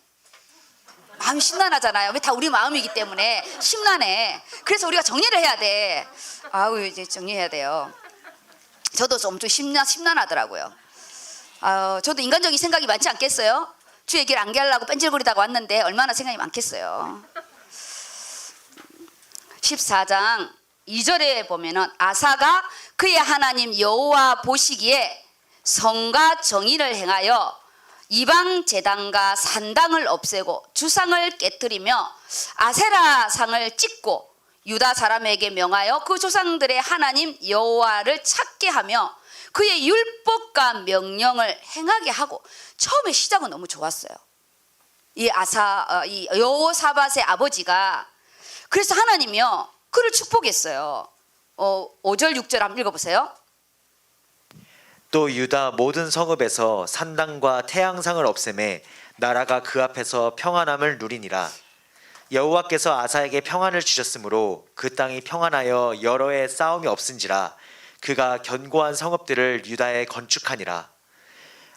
마음이 심란하잖아요. 왜 다 우리 마음이기 때문에 심란해. 그래서 우리가 정리를 해야 돼. 아우 이제 정리해야 돼요. 저도 좀 심란하더라고요. 저도 인간적인 생각이 많지 않겠어요? 주의 길 안 가려고 뺀질거리다가 왔는데 얼마나 생각이 많겠어요. 14장 2절에 보면은 아사가 그의 하나님 여호와 보시기에 성과 정의를 행하여 이방 제단과 산당을 없애고 주상을 깨뜨리며 아세라 상을 찢고 유다 사람에게 명하여 그 조상들의 하나님 여호와를 찾게 하며 그의 율법과 명령을 행하게 하고, 처음에 시작은 너무 좋았어요. 이 여호사밧의 아버지가 그래서 하나님이요 그를 축복했어요. 5절 6절 한번 읽어보세요. 또 유다 모든 성읍에서 산당과 태양상을 없애매 나라가 그 앞에서 평안함을 누리니라. 여호와께서 아사에게 평안을 주셨으므로 그 땅이 평안하여 여러 해 싸움이 없은지라. 그가 견고한 성읍들을 유다에 건축하니라.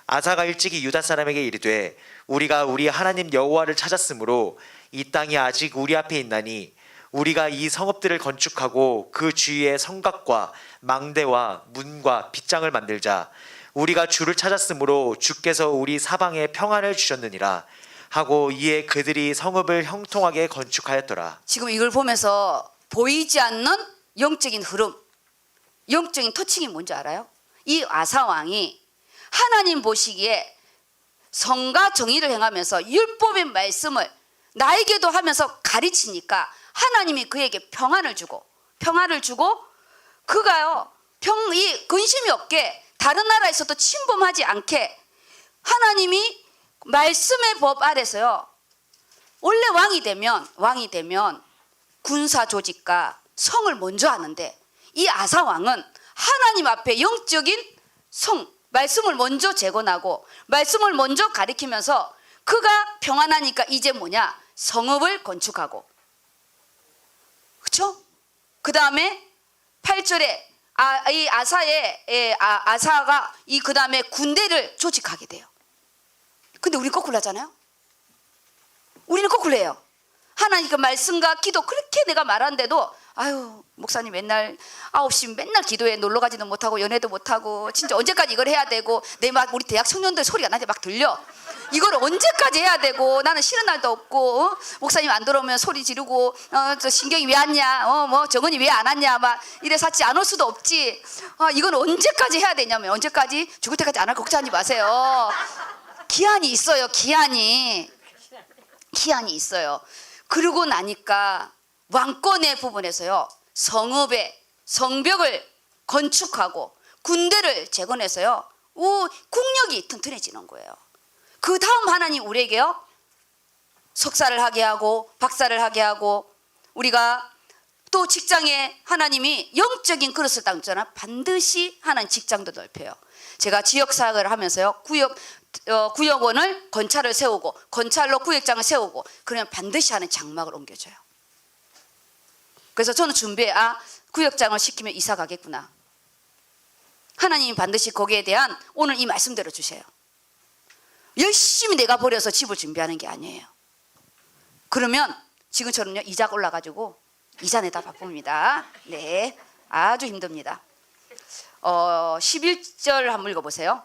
아사가 일찍이 유다 사람에게 이르되 우리가 우리 하나님 여호와를 찾았으므로 이 땅이 아직 우리 앞에 있나니 우리가 이 성읍들을 건축하고 그 주위에 성곽과 망대와 문과 빗장을 만들자. 우리가 주를 찾았으므로 주께서 우리 사방에 평안을 주셨느니라 하고 이에 그들이 성읍을 형통하게 건축하였더라. 지금 이걸 보면서 보이지 않는 영적인 흐름, 영적인 터칭이 뭔지 알아요? 이 아사 왕이 하나님 보시기에 성과 정의를 행하면서 율법의 말씀을 나에게도 하면서 가르치니까 하나님이 그에게 평안을 주고 그가요 이 근심이 없게 다른 나라에서도 침범하지 않게 하나님이 말씀의 법 아래서요. 원래 왕이 되면 군사 조직과 성을 먼저 하는데 이 아사 왕은 하나님 앞에 영적인 말씀을 먼저 재건하고 말씀을 먼저 가리키면서 그가 평안하니까 이제 뭐냐? 성읍을 건축하고, 그렇죠? 그 다음에 8절에 이 아사가 그 다음에 군대를 조직하게 돼요. 근데 우리 거꾸로 하잖아요. 우리는 거꾸로 해요. 하나님께 말씀과 기도 그렇게 내가 말하는데도 아유 목사님 맨날 9시 맨날 기도에 놀러 가지도 못하고 연애도 못하고 진짜 언제까지 이걸 해야 되고 우리 대학 청년들 소리가 나한테 막 들려. 이걸 언제까지 해야 되고 나는 쉬는 날도 없고 목사님 안 들어오면 소리 지르고 저 신경이 왜 왔냐 뭐 정은이 왜 안 왔냐 막 이래 사치 안 올 수도 없지. 이건 언제까지 해야 되냐면 언제까지 죽을 때까지 안 할 걱정하지 마세요. 기한이 있어요. 기한이 있어요. 그러고 나니까 왕권의 부분에서요 성벽을 건축하고 군대를 재건해서요 국력이 튼튼해지는 거예요. 그 다음 하나님 우리에게요 석사를 하게 하고 박사를 하게 하고, 우리가 또 직장에 하나님이 영적인 그릇을 담잖아. 반드시 하나님 직장도 넓혀요. 제가 지역사역을 하면서요 구역원을 건찰을 세우고 건찰로 구역장을 세우고 그러면 반드시 하는 장막을 옮겨줘요. 그래서 저는 구역장을 시키면 이사 가겠구나. 하나님이 반드시 거기에 대한 오늘 이 말씀대로 주세요. 열심히 내가 버려서 집을 준비하는 게 아니에요. 그러면 지금처럼요 이자가 올라가지고 이자 내다 바쁩니다. 네, 아주 힘듭니다. 11절 한번 읽어보세요.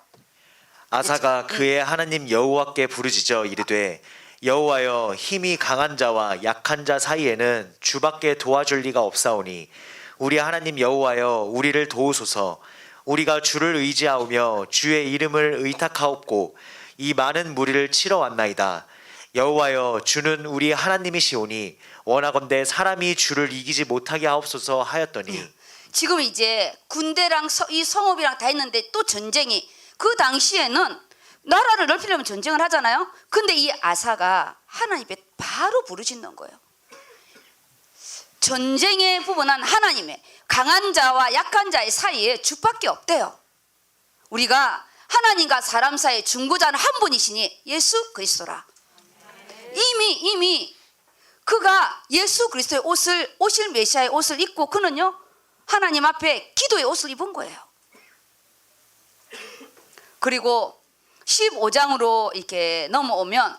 아사가 그의 하나님 여호와께 부르짖어 이르되 여호와여 힘이 강한 자와 약한 자 사이에는 주밖에 도와줄 리가 없사오니 우리 하나님 여호와여 우리를 도우소서. 우리가 주를 의지하오며 주의 이름을 의탁하옵고 이 많은 무리를 치러 왔나이다. 여호와여 주는 우리 하나님이시오니 원하건대 사람이 주를 이기지 못하게 하옵소서 하였더니 지금 이제 군대랑 이 성읍이랑 다 했는데 또 전쟁이, 그 당시에는 나라를 넓히려면 전쟁을 하잖아요. 근데 이 아사가 하나님께 바로 부르짖는 거예요. 전쟁의 부분은 하나님의 강한 자와 약한 자의 사이에 주밖에 없대요. 우리가 하나님과 사람 사이의 중보자는 한 분이시니 예수 그리스도라. 이미 그가 예수 그리스도의 오실 메시아의 옷을 입고 그는요 하나님 앞에 기도의 옷을 입은 거예요. 그리고 15장으로 이렇게 넘어오면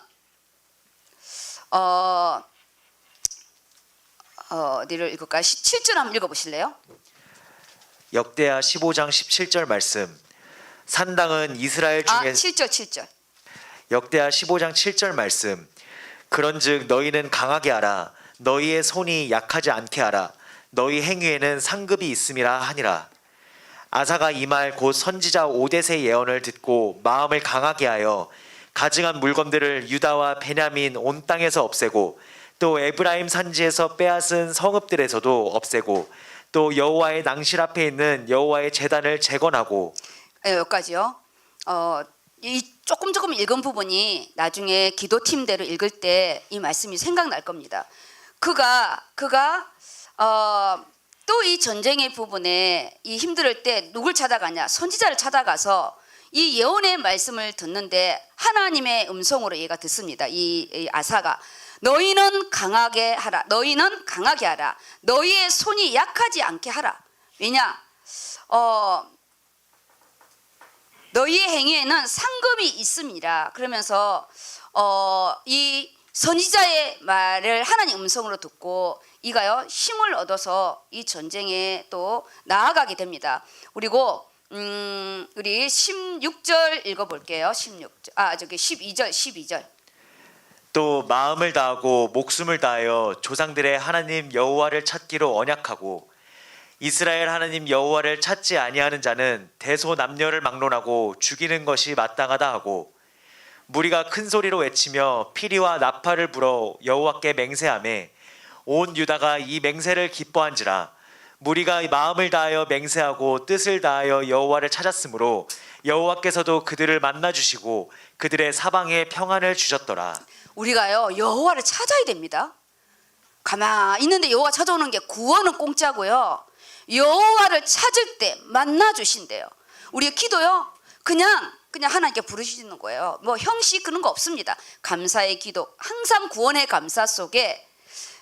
어디를 읽을까요? 17절 한번 읽어보실래요? 역대하 15장 17절 말씀. 산당은 이스라엘 중에 7절. 역대하 15장 7절 말씀. 그런즉 너희는 강하게 하라. 너희의 손이 약하지 않게 하라. 너희 행위에는 상급이 있음이라 하니라. 아사가 이 말 곧 선지자 오뎃의 예언을 듣고 마음을 강하게 하여 가증한 물건들을 유다와 베냐민 온 땅에서 없애고 또 에브라임 산지에서 빼앗은 성읍들에서도 없애고 또 여호와의 낭실 앞에 있는 여호와의 제단을 재건하고. 여기까지요. 이 조금 읽은 부분이 나중에 기도팀대로 읽을 때 이 말씀이 생각날 겁니다. 그가 또 이 전쟁의 부분에 이 힘들 때 누굴 찾아가냐? 선지자를 찾아가서 이 예언의 말씀을 듣는데 하나님의 음성으로 얘가 듣습니다. 이 아사가 너희는 강하게 하라. 너희는 강하게 하라. 너희의 손이 약하지 않게 하라. 왜냐? 너희의 행위에는 상급이 있음이라. 그러면서 이 선지자의 말을 하나님 음성으로 듣고 이가요 힘을 얻어서 이 전쟁에 또 나아가게 됩니다. 그리고 우리 16절 읽어볼게요. 12절. 또 마음을 다하고 목숨을 다하여 조상들의 하나님 여호와를 찾기로 언약하고 이스라엘 하나님 여호와를 찾지 아니하는 자는 대소남녀를 막론하고 죽이는 것이 마땅하다 하고 무리가 큰 소리로 외치며 피리와 나팔을 불어 여호와께 맹세하며 온 유다가 이 맹세를 기뻐한지라. 무리가 마음을 다하여 맹세하고 뜻을 다하여 여호와를 찾았으므로 여호와께서도 그들을 만나 주시고 그들의 사방에 평안을 주셨더라. 우리가요 여호와를 찾아야 됩니다. 가만히 있는데 여호와 찾아오는 게 구원은 공짜고요. 여호와를 찾을 때 만나 주신대요. 우리의 기도요 그냥 하나님께 부르시는 거예요. 뭐 형식 그런 거 없습니다. 감사의 기도, 항상 구원의 감사 속에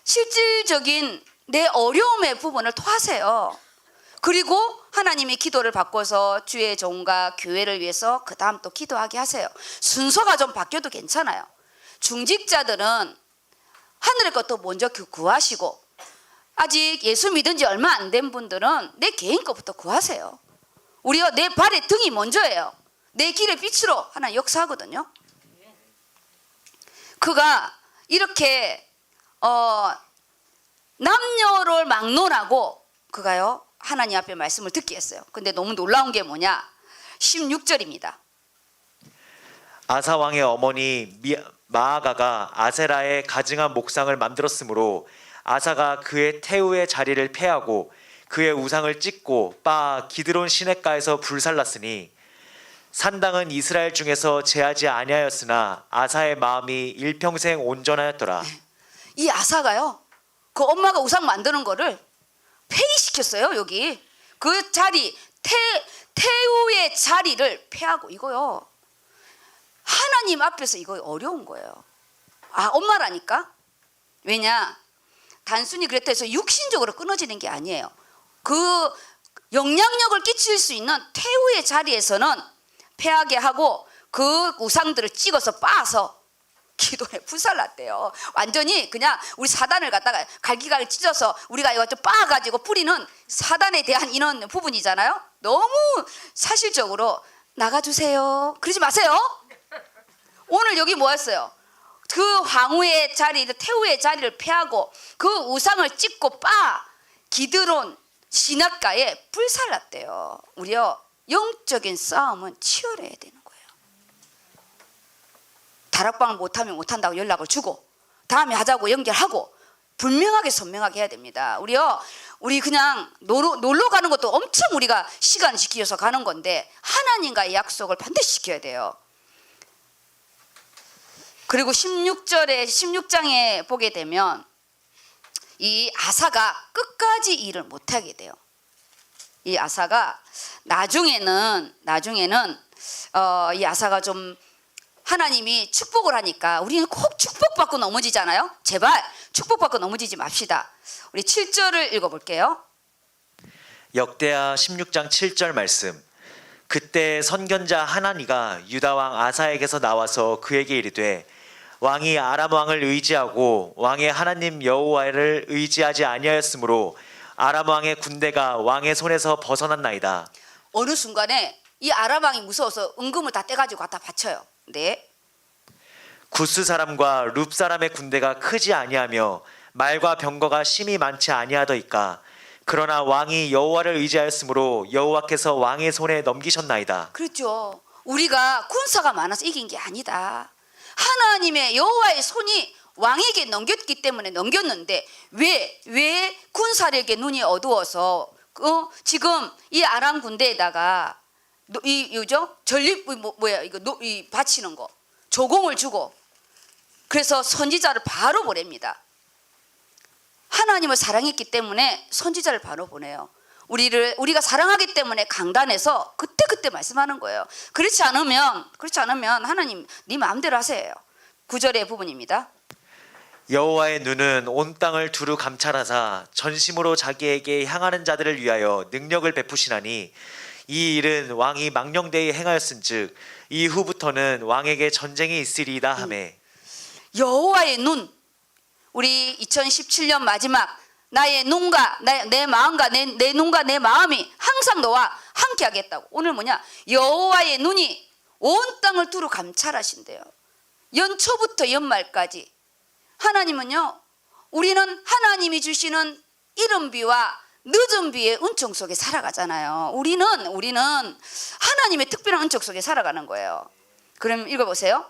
실질적인 내 어려움의 부분을 토하세요. 그리고 하나님의 기도를 바꿔서 주의 종과 교회를 위해서 그 다음 또 기도하게 하세요. 순서가 좀 바뀌어도 괜찮아요. 중직자들은 하늘의 것도 먼저 구하시고 아직 예수 믿은 지 얼마 안 된 분들은 내 개인 것부터 구하세요. 우리가 내 발의 등이 먼저예요. 내 길의 빛으로 하나님 역사하거든요. 그가 이렇게 남녀를 막론하고 그가요 하나님 앞에 말씀을 듣게 했어요. 근데 너무 놀라운 게 뭐냐? 16절입니다. 아사 왕의 어머니 마아가가 아세라의 가증한 목상을 만들었으므로 아사가 그의 태우의 자리를 폐하고 그의 우상을 찢고 빠 기드론 시냇가에서 불살랐으니 산당은 이스라엘 중에서 제하지 아니하였으나 아사의 마음이 일평생 온전하였더라. 이 아사가요 그 엄마가 우상 만드는 거를 폐위시켰어요. 여기 그 자리 태우의 자리를 폐하고 이거요 하나님 앞에서 이거 어려운 거예요. 엄마라니까. 왜냐 단순히 그랬다 해서 육신적으로 끊어지는 게 아니에요. 그 영향력을 끼칠 수 있는 태우의 자리에서는 폐하게 하고 그 우상들을 찍어서 빻아서 기도에 불살랐대요. 완전히 그냥 우리 사단을 갖다가 갈기갈기 찢어서 우리가 이거 좀 빻아가지고 뿌리는 사단에 대한 이런 부분이잖아요. 너무 사실적으로 나가주세요. 그러지 마세요. 오늘 여기 뭐였어요? 그 황후의 자리를 태우의 자리를 폐하고 그 우상을 찍고 기드론 시냇가에 불살랐대요. 우리요 영적인 싸움은 치열해야 되는 거예요. 다락방을 못하면 못한다고 연락을 주고 다음에 하자고 연결하고 분명하게 선명하게 해야 됩니다. 우리 그냥 놀러 가는 것도 엄청 우리가 시간 지키셔서 가는 건데 하나님과의 약속을 반드시 지켜야 돼요. 그리고 16장에 보게 되면 이 아사가 끝까지 일을 못하게 돼요. 이 아사가 나중에는 이 아사가 좀 하나님이 축복을 하니까 우리는 꼭 축복받고 넘어지잖아요. 제발 축복받고 넘어지지 맙시다. 우리 7절을 읽어볼게요. 역대하 16장 7절 말씀. 그때 선견자 하나니가 유다 왕 아사에게서 나와서 그에게 이르되 왕이 아람 왕을 의지하고 왕의 하나님 여호와를 의지하지 아니하였으므로 아람 왕의 군대가 왕의 손에서 벗어났나이다. 어느 순간에 이 아람 왕이 무서워서 은금을 다 떼가지고 갖다 바쳐요. 네. 구스 사람과 룹 사람의 군대가 크지 아니하며 말과 병거가 심히 많지 아니하더이까. 그러나 왕이 여호와를 의지하였으므로 여호와께서 왕의 손에 넘기셨나이다. 그렇죠. 우리가 군사가 많아서 이긴 게 아니다. 하나님의 여호와의 손이 왕에게 넘겼기 때문에 넘겼는데 왜 군사력의 눈이 어두워서 지금 이 아람 군대에다가 이죠 전립 이 바치는 거 조공을 주고 그래서 선지자를 바로 보냅니다. 하나님을 사랑했기 때문에 선지자를 바로 보내요. 우리가 사랑하기 때문에 강단에서 그때 말씀하는 거예요. 그렇지 않으면 하나님 네 마음대로 하세요. 9절의 부분입니다. 여호와의 눈은 온 땅을 두루 감찰하사 전심으로 자기에게 향하는 자들을 위하여 능력을 베푸시나니 이 일은 왕이 망령되이 행하였은즉 이후부터는 왕에게 전쟁이 있으리이다 하매. 여호와의 눈, 우리 2017년 마지막 나의 눈과 내 마음과 내 눈과 내 마음이 항상 너와 함께 하겠다고. 오늘 뭐냐? 여호와의 눈이 온 땅을 두루 감찰하신대요. 연초부터 연말까지. 하나님은요, 우리는 하나님이 주시는 이른 비와 늦은 비의 은총 속에 살아가잖아요. 우리는 하나님의 특별한 은총 속에 살아가는 거예요. 그럼 읽어보세요.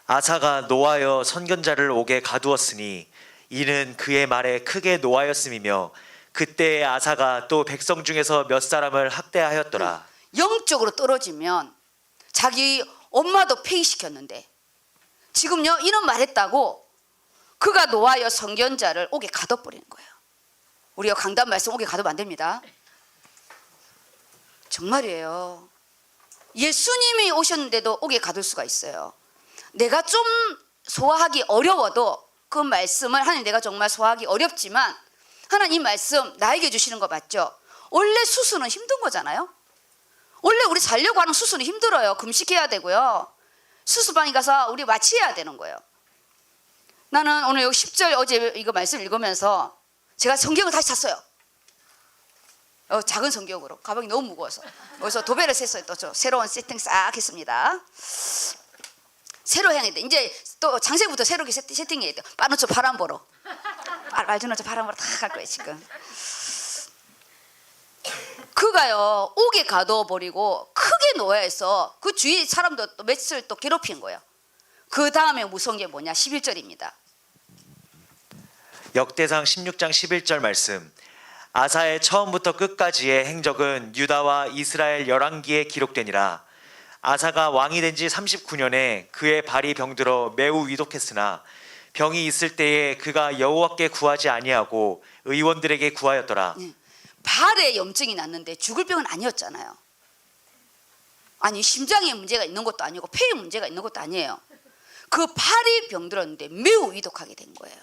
아사가 노하여 선견자를 옥에 가두었으니 이는 그의 말에 크게 노하였음이며 그때의 아사가 또 백성 중에서 몇 사람을 학대하였더라. 영적으로 떨어지면 자기 엄마도 폐위시켰는데 지금요 이런 말했다고 그가 노하여 선견자를 옥에 가둬버리는 거예요. 우리가 강단 말씀 옥에 가두면 안 됩니다. 정말이에요. 예수님이 오셨는데도 옥에 가둘 수가 있어요. 내가 좀 소화하기 어려워도 그 말씀을 하나님 내가 정말 소화하기 어렵지만 하나님 말씀 나에게 주시는 거 맞죠? 원래 수수는 힘든 거잖아요. 원래 우리 살려고 하는 수수는 힘들어요. 금식해야 되고요. 수수방에 가서 우리 마취해야 되는 거예요. 나는 오늘 여기 10절 어제 이거 말씀 읽으면서 제가 성경을 다시 샀어요. 작은 성경으로. 가방이 너무 무거워서. 그래서 도배를 샜어요. 또 저 새로운 세팅 싹 했습니다. 새로 해야 돼. 이제 또 장세부터 새롭게 세팅해야 돼. 빠누초 바람 보러. 알주노초 바람 보러 다 갈 거예요 지금. 그가요 옥에 가둬버리고 크게 노예해서 그 주위 사람도 또 며칠 또 괴롭힌 거예요. 그 다음에 무서운 게 뭐냐? 11절입니다. 역대상 16장 11절 말씀. 아사의 처음부터 끝까지의 행적은 유다와 이스라엘 열왕기에 기록되니라. 아사가 왕이 된 지 39년에 그의 발이 병들어 매우 위독했으나 병이 있을 때에 그가 여호와께 구하지 아니하고 의원들에게 구하였더라. 발에 염증이 났는데 죽을 병은 아니었잖아요. 아니 심장에 문제가 있는 것도 아니고 폐에 문제가 있는 것도 아니에요. 그 발이 병들었는데 매우 위독하게 된 거예요.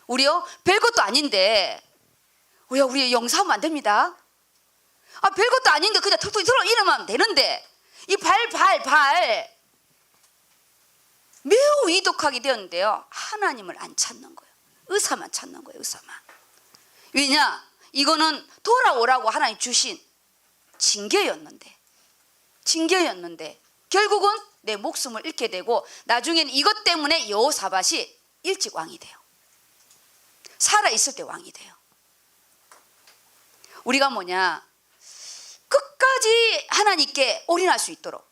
우리요 별것도 아닌데 우리 용서하면 안 됩니다. 별것도 아닌데 그냥 툭툭 이러면 되는데 이 발 매우 위독하게 되었는데요. 하나님을 안 찾는 거예요. 의사만 찾는 거예요. 의사만. 왜냐? 이거는 돌아오라고 하나님 주신 징계였는데 결국은 내 목숨을 잃게 되고 나중에는 이것 때문에 여호사밧이 일찍 왕이 돼요. 살아있을 때 왕이 돼요. 우리가 뭐냐? 끝까지 하나님께 올인할 수 있도록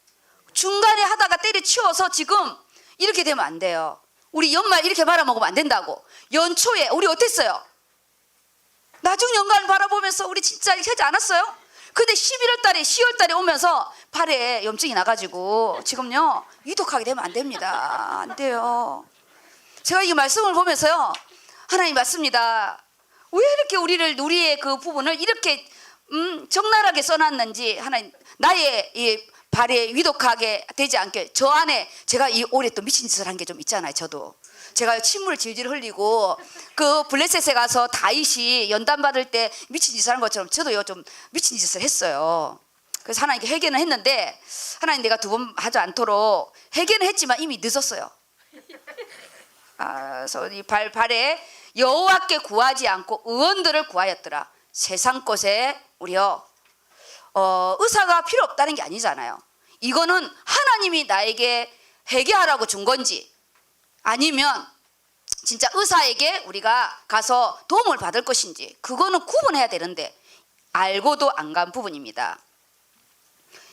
중간에 하다가 때려치워서 지금 이렇게 되면 안 돼요. 우리 연말 이렇게 말아먹으면 안 된다고. 연초에 우리 어땠어요? 나중 연간을 바라보면서 우리 진짜 이렇게 하지 않았어요? 근데 11월 달에 10월 달에 오면서 발에 염증이 나가지고 지금요 위독하게 되면 안 됩니다. 안 돼요. 제가 이 말씀을 보면서요 하나님 맞습니다. 왜 이렇게 우리의 그 부분을 이렇게 적나라하게 써놨는지 하나님 나의 이 발에 위독하게 되지 않게 저 안에 제가 이 올해 또 미친 짓을 한 게 좀 있잖아요. 저도 제가 침을 질질 흘리고 그 블레셋에 가서 다윗이 연단 받을 때 미친 짓을 한 것처럼 저도요 좀 미친 짓을 했어요. 그래서 하나님께 회개는 했는데 하나님 내가 두 번 하지 않도록 회개는 했지만 이미 늦었어요. 그래서 이 발에 여호와께 구하지 않고 의원들을 구하였더라. 세상 것에 우리요 의사가 필요 없다는 게 아니잖아요. 이거는 하나님이 나에게 회개하라고 준 건지 아니면 진짜 의사에게 우리가 가서 도움을 받을 것인지 그거는 구분해야 되는데 알고도 안 간 부분입니다.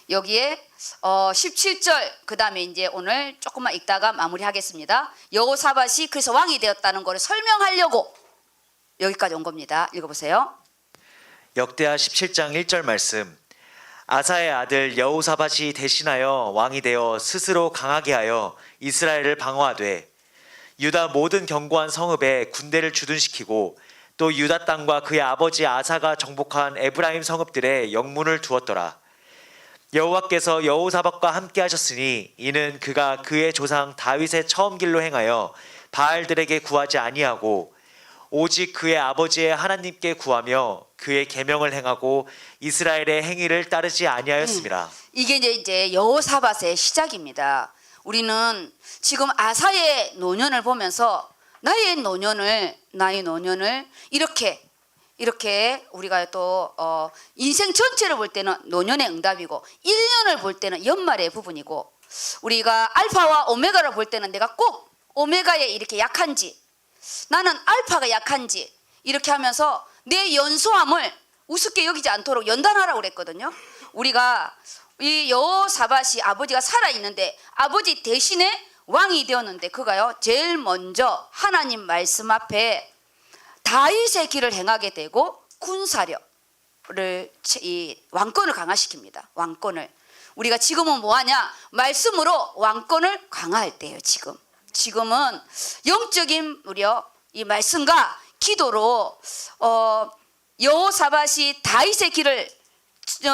여기에 17절 그 다음에 이제 오늘 조금만 읽다가 마무리하겠습니다. 여호사밧이 그래서 왕이 되었다는 것을 설명하려고 여기까지 온 겁니다. 읽어보세요. 역대하 17장 1절 말씀. 아사의 아들 여호사밧이 대신하여 왕이 되어 스스로 강하게 하여 이스라엘을 방어하되 유다 모든 견고한 성읍에 군대를 주둔시키고 또 유다 땅과 그의 아버지 아사가 정복한 에브라임 성읍들에 영문을 두었더라. 여호와께서 여호사밧과 함께 하셨으니 이는 그가 그의 조상 다윗의 처음 길로 행하여 바알들에게 구하지 아니하고 오직 그의 아버지의 하나님께 구하며 그의 계명을 행하고 이스라엘의 행위를 따르지 아니하였습니다. 이게 이제 여호사밧의 시작입니다. 우리는 지금 아사의 노년을 보면서 나의 노년을 이렇게 우리가 또 인생 전체를 볼 때는 노년의 응답이고 1년을 볼 때는 연말의 부분이고 우리가 알파와 오메가를 볼 때는 내가 꼭 오메가에 이렇게 약한지 나는 알파가 약한지 이렇게 하면서 내 연소함을 우습게 여기지 않도록 연단하라고 그랬거든요. 우리가 이 여호사밧이 아버지가 살아있는데 아버지 대신에 왕이 되었는데 그가요 제일 먼저 하나님 말씀 앞에 다윗의 길을 행하게 되고 군사력을 이 왕권을 강화시킵니다. 왕권을 우리가 지금은 뭐하냐 말씀으로 왕권을 강화할 때예요. 지금은 영적인 우리요 이 말씀과 기도로 여호사밧이 다윗의 길을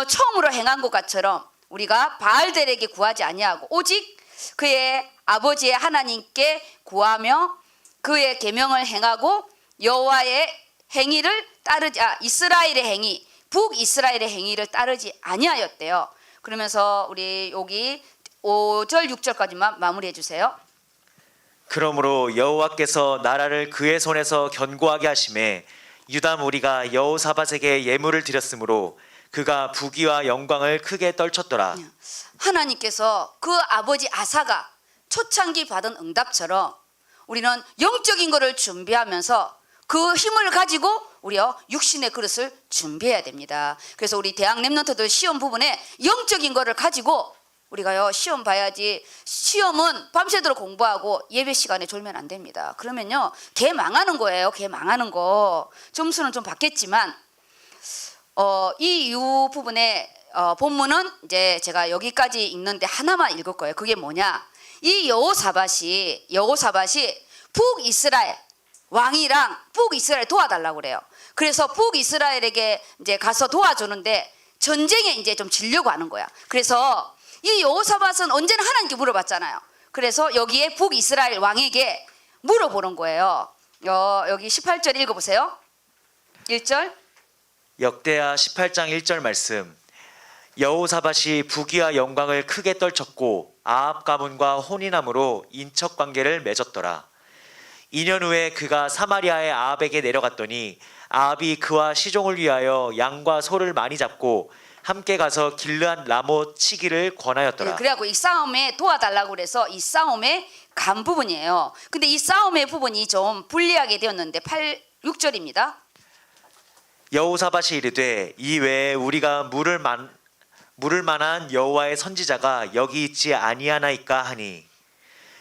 처음으로 행한 것처럼 우리가 바알들에게 구하지 아니하고 오직 그의 아버지의 하나님께 구하며 그의 계명을 행하고 여호와의 행위를 따르지 이스라엘의 행위 북이스라엘의 행위를 따르지 아니하였대요. 그러면서 우리 여기 5절 6절까지만 마무리해 주세요. 그러므로 여호와께서 나라를 그의 손에서 견고하게 하심에 유다 무리가 여호사밧에게 예물을 드렸으므로 그가 부귀와 영광을 크게 떨쳤더라. 하나님께서 그 아버지 아사가 초창기 받은 응답처럼 우리는 영적인 것을 준비하면서 그 힘을 가지고 우리요 육신의 그릇을 준비해야 됩니다. 그래서 우리 대학 랩런트들 시험 부분에 영적인 것을 가지고 우리가요 시험 봐야지. 시험은 밤새도록 공부하고 예배 시간에 졸면 안 됩니다. 그러면요 개 망하는 거예요. 개 망하는 거. 점수는 좀 받겠지만 이 이후 부분에 본문은 이제 제가 여기까지 읽는데 하나만 읽을 거예요. 그게 뭐냐? 이 여호사밧이 북이스라엘 왕이랑 북이스라엘 도와달라고 그래요. 그래서 북이스라엘에게 이제 가서 도와주는데 전쟁에 이제 좀 지려고 하는 거야. 그래서 이 여호사밧은 언제나 하나님께 물어봤잖아요. 그래서 여기에 북이스라엘 왕에게 물어보는 거예요. 여기 18절 읽어보세요. 1절. 역대하 18장 1절 말씀. 여호사밧이 부귀와 영광을 크게 떨쳤고 아합 가문과 혼인함으로 인척 관계를 맺었더라. 2년 후에 그가 사마리아의 아합에게 내려갔더니 아합이 그와 시종을 위하여 양과 소를 많이 잡고 함께 가서 길르앗 라못 치기를 권하였더라. 그래갖고 이 싸움에 도와달라고 그래서 이 싸움에 간 부분이에요. 근데 이 싸움의 부분이 좀 불리하게 되었는데 6절입니다. 여호사밧이 이르되 이 외에 우리가 물을 만한 여호와의 선지자가 여기 있지 아니하나이까 하니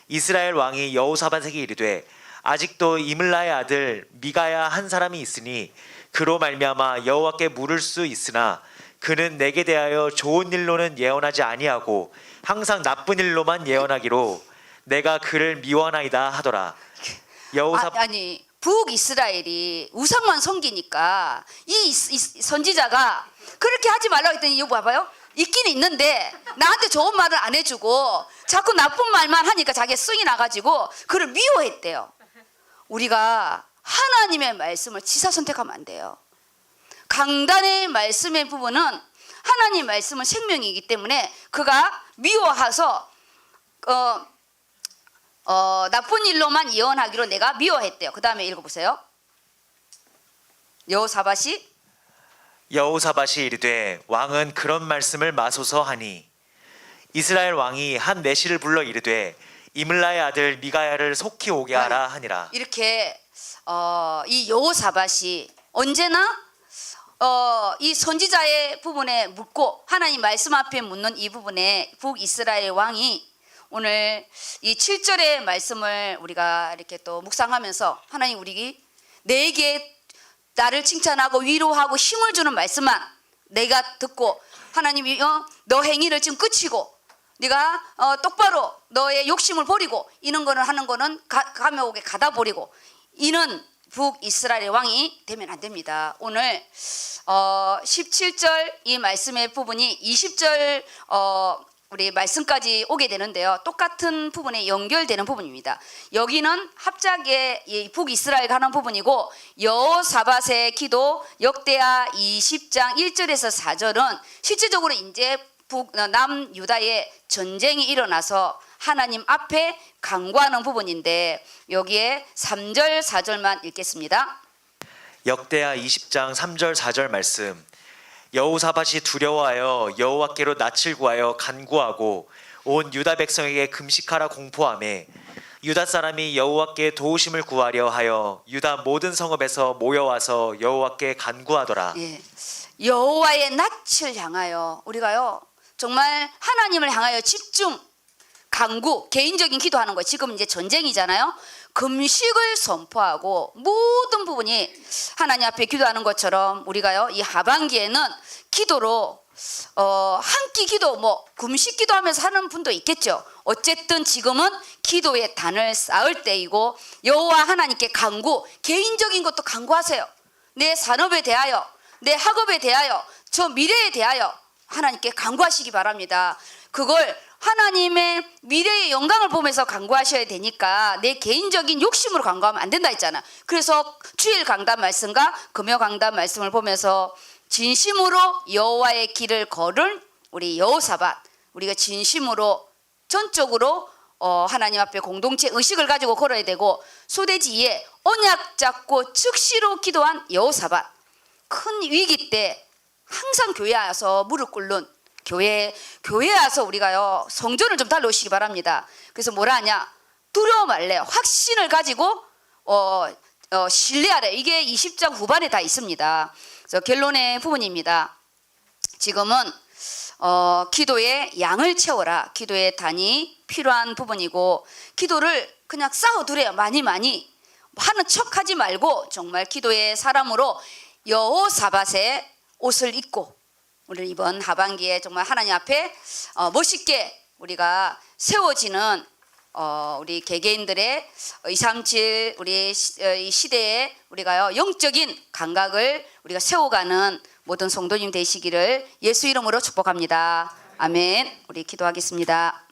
이스라엘 왕이 여호사밧에게 이르되 아직도 이물라의 아들 미가야 한 사람이 있으니 그로 말미암아 여호와께 물을 수 있으나 그는 내게 대하여 좋은 일로는 예언하지 아니하고 항상 나쁜 일로만 예언하기로 내가 그를 미워하나이다 하더라. 아니 북이스라엘이 우상만 섬기니까 이 선지자가 그렇게 하지 말라고 했더니 이거 봐봐요. 있긴 있는데 나한테 좋은 말을 안 해주고 자꾸 나쁜 말만 하니까 자기가 승이 나가지고 그를 미워했대요. 우리가 하나님의 말씀을 지사 선택하면 안 돼요. 강단의 말씀의 부분은 하나님 말씀은 생명이기 때문에 그가 미워해서 나쁜 일로만 예언하기로 내가 미워했대요. 그 다음에 읽어보세요. 여호사밧이 이르되 왕은 그런 말씀을 마소서 하니 이스라엘 왕이 한 내시를 불러 이르되 이물라의 아들 미가야를 속히 오게 하라 하니라. 이렇게 이 여호사밧이 언제나 이 선지자의 부분에 묻고 하나님 말씀 앞에 묻는 이 부분에 북이스라엘 왕이 오늘 이 7절의 말씀을 우리가 이렇게 또 묵상하면서 하나님 내게 나를 칭찬하고 위로하고 힘을 주는 말씀만 내가 듣고 하나님이 너 행위를 지금 끝이고 네가 똑바로 너의 욕심을 버리고 이런 거는 하는 거는 감옥에 가다 버리고 이는 북이스라엘 왕이 되면 안 됩니다. 오늘 17절 이 말씀의 부분이 20절 우리 말씀까지 오게 되는데요. 똑같은 부분에 연결되는 부분입니다. 여기는 합작의 북이스라엘 가는 부분이고 여호사밧의 기도 역대하 20장 1절에서 4절은 실질적으로 이제 남유다에 전쟁이 일어나서 하나님 앞에 간구하는 부분인데 여기에 3절 4절만 읽겠습니다. 역대하 20장 3절 4절 말씀. 여호사밧이 두려워하여 여호와께로 낯을 구하여 간구하고 온 유다 백성에게 금식하라 공포하매 유다 사람이 여호와께 도우심을 구하려 하여 유다 모든 성읍에서 모여와서 여호와께 간구하더라. 예. 여호와의 낯을 향하여 우리가요 정말 하나님을 향하여 집중 간구 개인적인 기도하는 거. 지금 이제 전쟁이잖아요. 금식을 선포하고 모든 부분이 하나님 앞에 기도하는 것처럼 우리가요 이 하반기에는 기도로 한 끼 기도 금식 기도하면서 하는 분도 있겠죠. 어쨌든 지금은 기도의 단을 쌓을 때이고 여호와 하나님께 간구, 개인적인 것도 간구하세요. 내 산업에 대하여, 내 학업에 대하여, 저 미래에 대하여 하나님께 간구하시기 바랍니다. 그걸 하나님의 미래의 영광을 보면서 간구하셔야 되니까 내 개인적인 욕심으로 간구하면 안 된다 했잖아. 그래서 주일 강단 말씀과 금요 강단 말씀을 보면서 진심으로 여호와의 길을 걸은 우리 여호사밧, 우리가 진심으로 전적으로 하나님 앞에 공동체 의식을 가지고 걸어야 되고 소대지에 언약 잡고 즉시로 기도한 여호사밧, 큰 위기 때 항상 교회에 와서 무릎 꿇는 교회에 와서 우리가요 성전을 좀 달려오시기 바랍니다. 그래서 뭐라 하냐, 두려워 말래, 확신을 가지고 신뢰하래. 이게 20장 후반에 다 있습니다. 그래서 결론의 부분입니다. 지금은 기도의 양을 채워라. 기도의 단이 필요한 부분이고 기도를 그냥 쌓아두래요. 많이 하는 척하지 말고 정말 기도의 사람으로 여호사밧의 옷을 입고 오늘 이번 하반기에 정말 하나님 앞에 멋있게 우리가 세워지는 우리 개개인들의 237 우리 이 시대에 우리가요 영적인 감각을 우리가 세워가는 모든 성도님 되시기를 예수 이름으로 축복합니다. 아멘. 우리 기도하겠습니다.